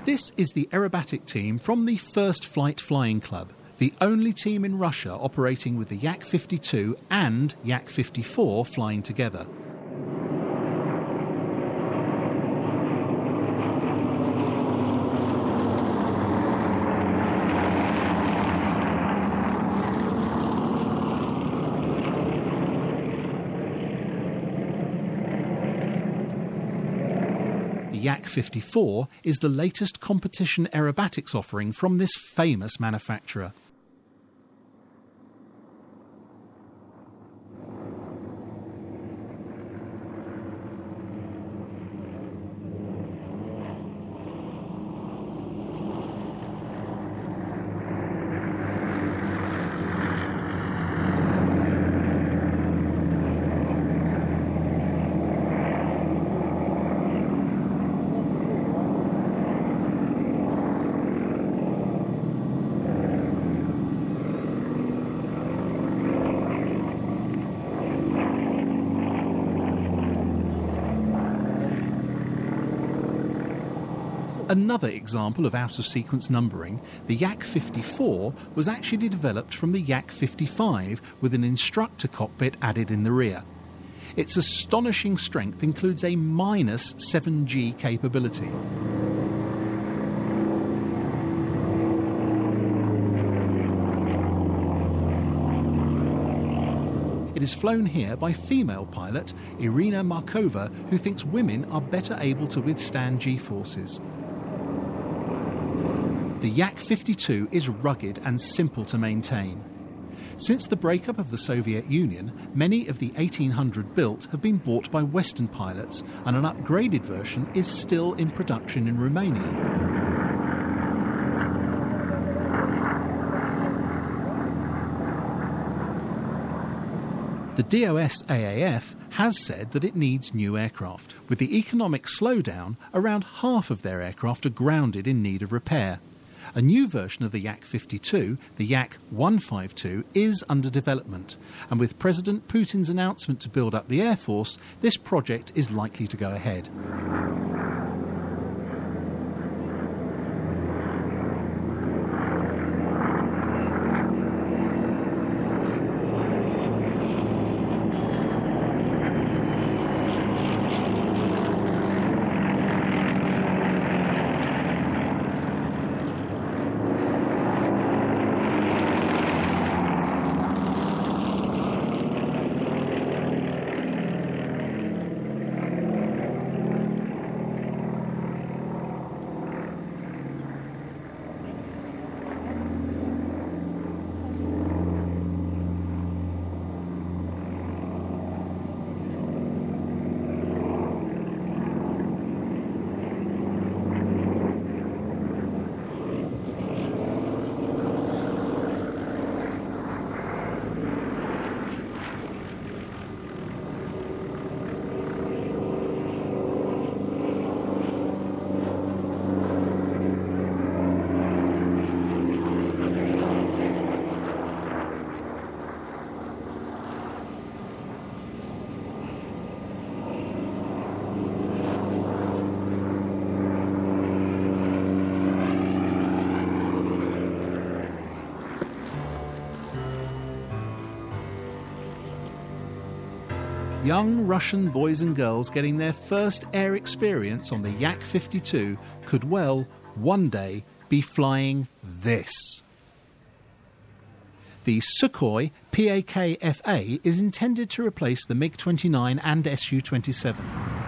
This is the aerobatic team from the First Flight Flying Club, the only team in Russia operating with the Yak-52 and Yak-54 flying together. The Yak-54 is the latest competition aerobatics offering from this famous manufacturer. Another example of out-of-sequence numbering, the Yak-54 was actually developed from the Yak-55 with an instructor cockpit added in the rear. Its astonishing strength includes a minus 7G capability. It is flown here by female pilot Irina Markova, who thinks women are better able to withstand G-forces. The Yak-52 is rugged and simple to maintain. Since the breakup of the Soviet Union, many of the 1800 built have been bought by Western pilots, and an upgraded version is still in production in Romania. The DOS-AAF has said that it needs new aircraft. With the economic slowdown, around half of their aircraft are grounded in need of repair. A new version of the Yak-52, the Yak-152, is under development, and with President Putin's announcement to build up the Air Force, this project is likely to go ahead. Young Russian boys and girls getting their first air experience on the Yak-52 could well, one day, be flying this. The Sukhoi PAK-FA is intended to replace the MiG-29 and Su-27.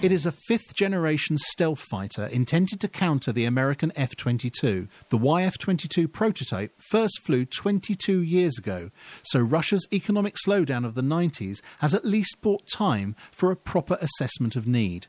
It is a fifth-generation stealth fighter intended to counter the American F-22. The YF-22 prototype first flew 22 years ago, so Russia's economic slowdown of the 90s has at least bought time for a proper assessment of need.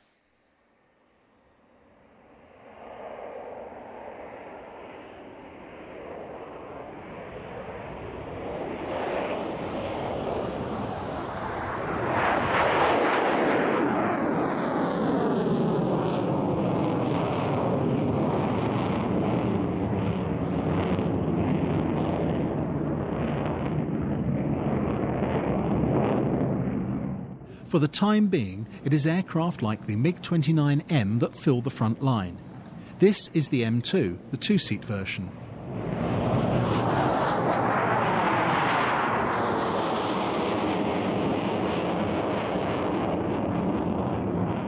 For the time being, it is aircraft like the MiG-29M that fill the front line. This is the M2, the two-seat version.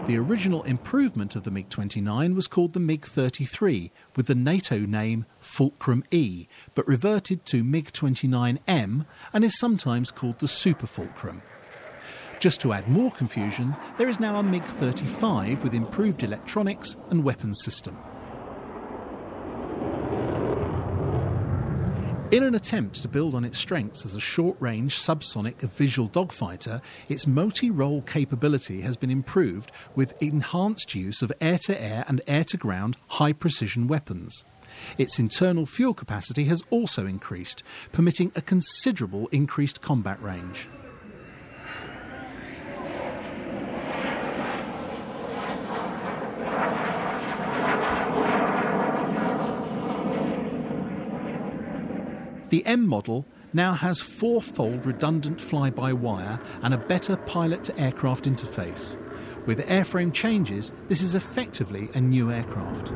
The original improvement of the MiG-29 was called the MiG-33, with the NATO name Fulcrum E, but reverted to MiG-29M and is sometimes called the Super Fulcrum. Just to add more confusion, there is now a MiG-35 with improved electronics and weapons system. In an attempt to build on its strengths as a short-range subsonic visual dogfighter, its multi-role capability has been improved with enhanced use of air-to-air and air-to-ground high-precision weapons. Its internal fuel capacity has also increased, permitting a considerable increased combat range. The M model now has fourfold redundant fly-by-wire and a better pilot-to-aircraft interface. With airframe changes, this is effectively a new aircraft.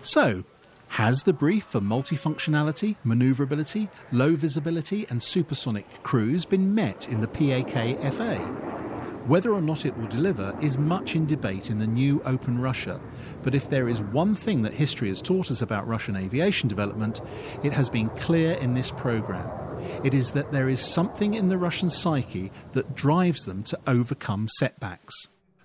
So, has the brief for multifunctionality, manoeuvrability, low visibility and supersonic cruise been met in the PAK-FA? Whether or not it will deliver is much in debate in the new open Russia, but if there is one thing that history has taught us about Russian aviation development, it has been clear in this programme. It is that there is something in the Russian psyche that drives them to overcome setbacks.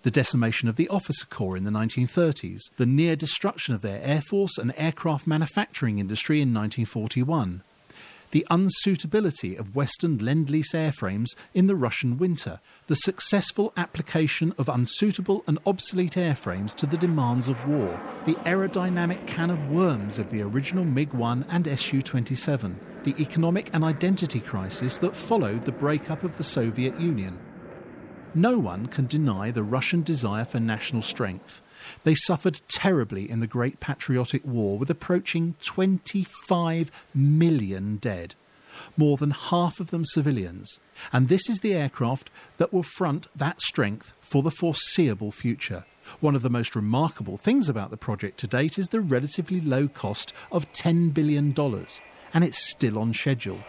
The decimation of the officer corps in the 1930s, the near destruction of their air force and aircraft manufacturing industry in 1941, the unsuitability of Western Lend-lease airframes in the Russian winter, the successful application of unsuitable and obsolete airframes to the demands of war, the aerodynamic can of worms of the original MiG-1 and Su-27, the economic and identity crisis that followed the breakup of the Soviet Union. No one can deny the Russian desire for national strength. They suffered terribly in the Great Patriotic War with approaching 25 million dead, more than half of them civilians. And this is the aircraft that will front that strength for the foreseeable future. One of the most remarkable things about the project to date is the relatively low cost of $10 billion, and it's still on schedule.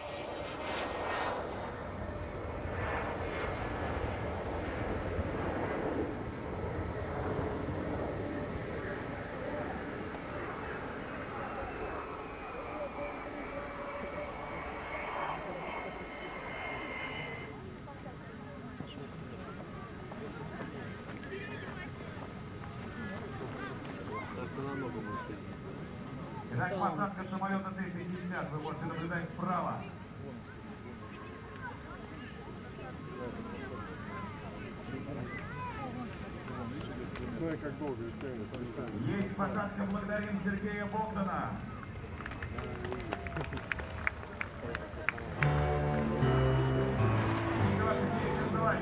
Итак, посадка самолета Т-50, вы можете наблюдать справа. Есть посадка, благодарим Сергея Богдана.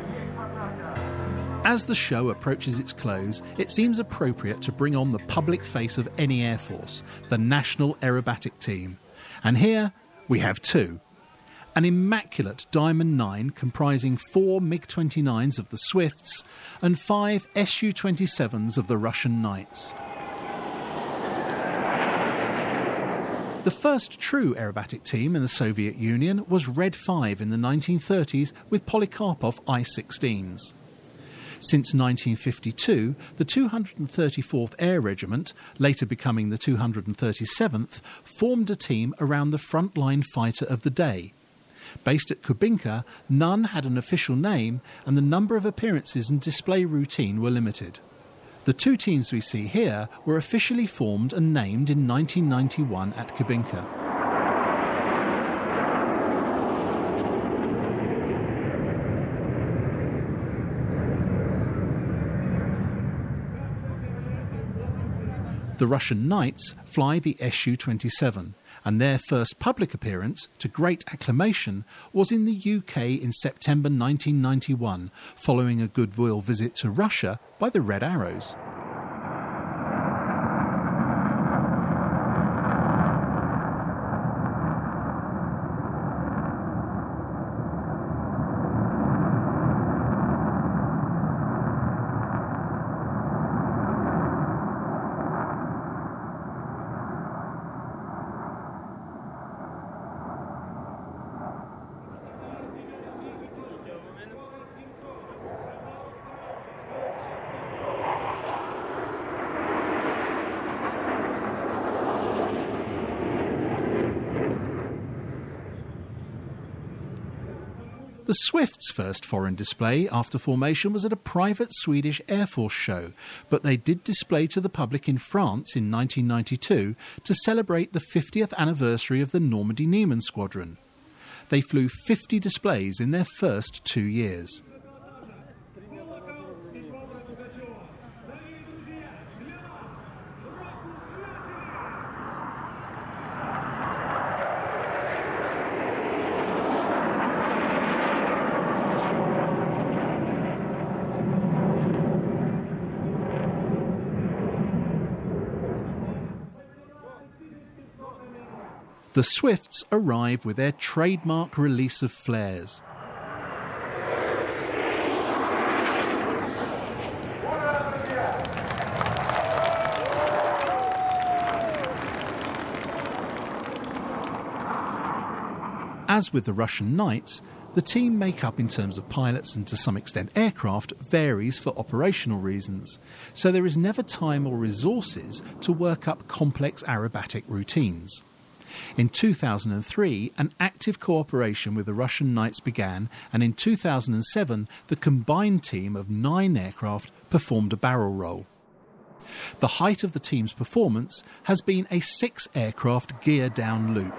Есть посадка. As the show approaches its close, it seems appropriate to bring on the public face of any air force, the National Aerobatic Team. And here we have two. An immaculate Diamond 9 comprising 4 MiG-29s of the Swifts and 5 Su-27s of the Russian Knights. The first true aerobatic team in the Soviet Union was Red 5 in the 1930s with Polikarpov I-16s. Since 1952, the 234th Air Regiment, later becoming the 237th, formed a team around the frontline fighter of the day. Based at Kubinka, none had an official name and the number of appearances and display routine were limited. The two teams we see here were officially formed and named in 1991 at Kubinka. The Russian Knights fly the Su-27, and their first public appearance, to great acclamation, was in the UK in September 1991, following a goodwill visit to Russia by the Red Arrows. The Swift's first foreign display after formation was at a private Swedish Air Force show, but they did display to the public in France in 1992 to celebrate the 50th anniversary of the Normandy Neiman Squadron. They flew 50 displays in their first 2 years. The Swifts arrive with their trademark release of flares. As with the Russian Knights, the team make-up in terms of pilots and to some extent aircraft varies for operational reasons, so there is never time or resources to work up complex aerobatic routines. In 2003, an active cooperation with the Russian Knights began, and in 2007 the combined team of 9 aircraft performed a barrel roll. The height of the team's performance has been a 6-aircraft gear-down loop.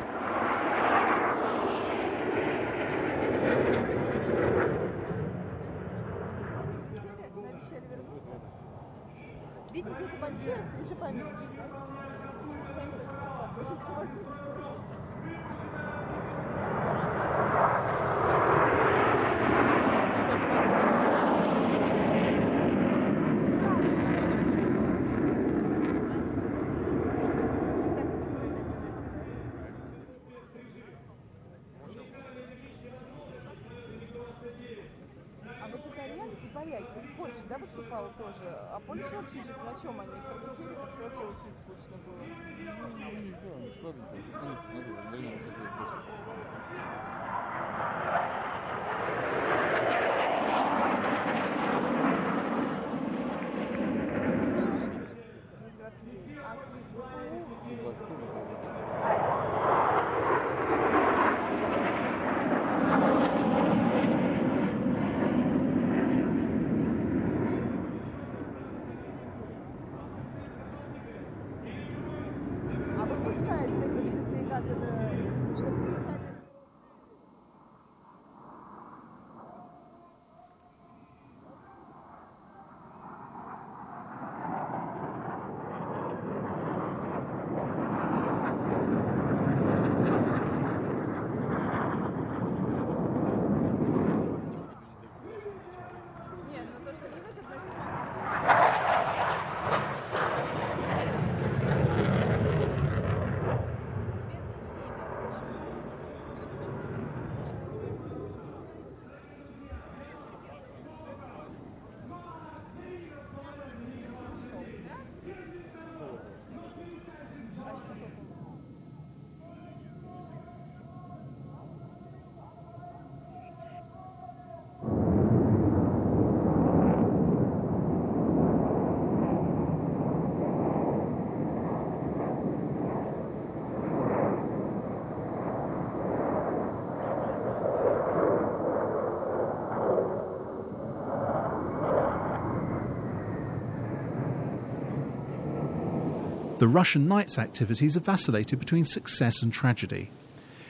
Да, выступала тоже. А Польша вообще же на чем они прилетели, как вообще очень скучно было. Ну, не знаю, слабенько. Смотри, довольно высокая The Russian Knights' activities have vacillated between success and tragedy.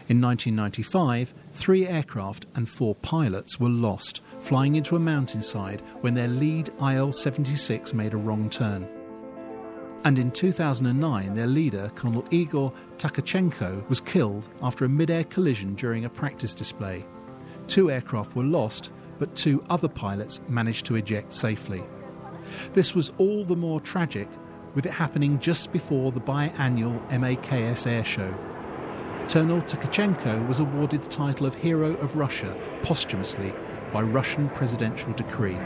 In 1995, 3 aircraft and 4 pilots were lost flying into a mountainside when their lead IL-76 made a wrong turn. And in 2009, their leader, Colonel Igor Tkachenko, was killed after a mid-air collision during a practice display. 2 aircraft were lost, but 2 other pilots managed to eject safely. This was all the more tragic with it happening just before the biannual MAKS Airshow. Colonel Tkachenko was awarded the title of Hero of Russia posthumously by Russian presidential decree.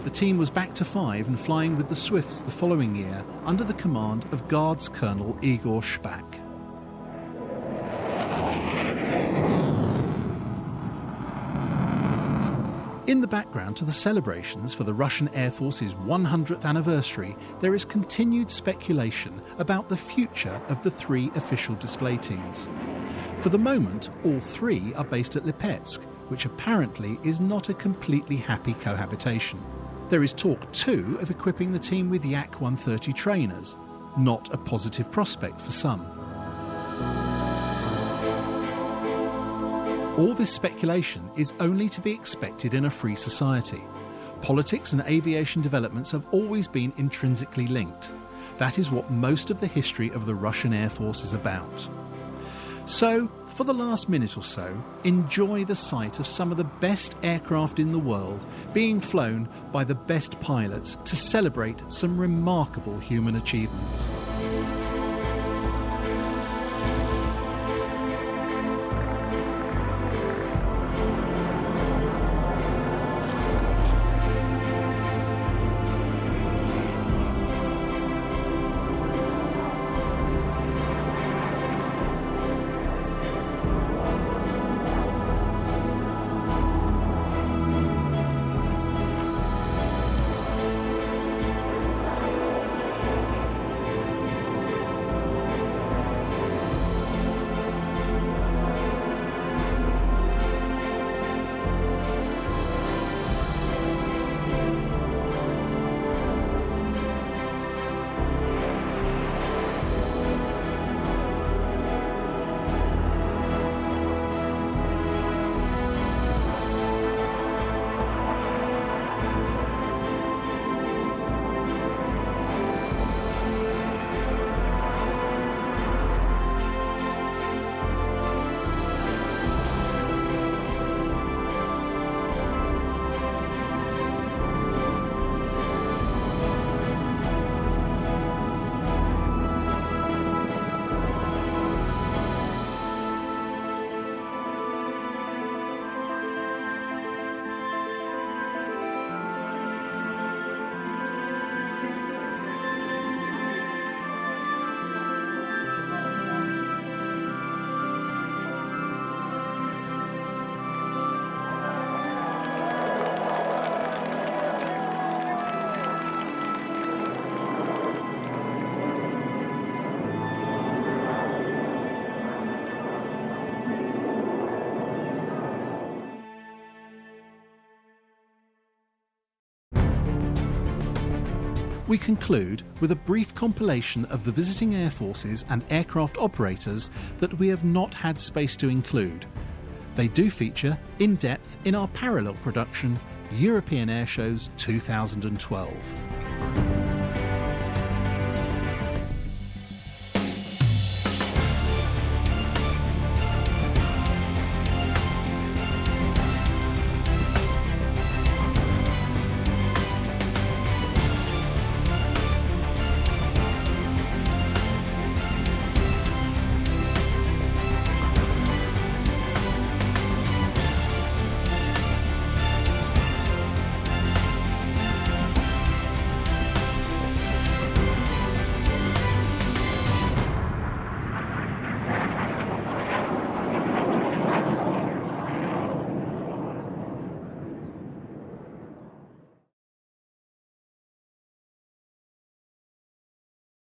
The team was back to 5 and flying with the Swifts the following year under the command of Guards Colonel Igor Shpak. In the background to the celebrations for the Russian Air Force's 100th anniversary, there is continued speculation about the future of the 3 official display teams. For the moment, all 3 are based at Lipetsk, which apparently is not a completely happy cohabitation. There is talk too of equipping the team with Yak-130 trainers, not a positive prospect for some. All this speculation is only to be expected in a free society. Politics and aviation developments have always been intrinsically linked. That is what most of the history of the Russian Air Force is about. So, For the last minute or so, enjoy the sight of some of the best aircraft in the world being flown by the best pilots to celebrate some remarkable human achievements. We conclude with a brief compilation of the visiting air forces and aircraft operators that we have not had space to include. They do feature in depth in our parallel production, European Airshows 2012.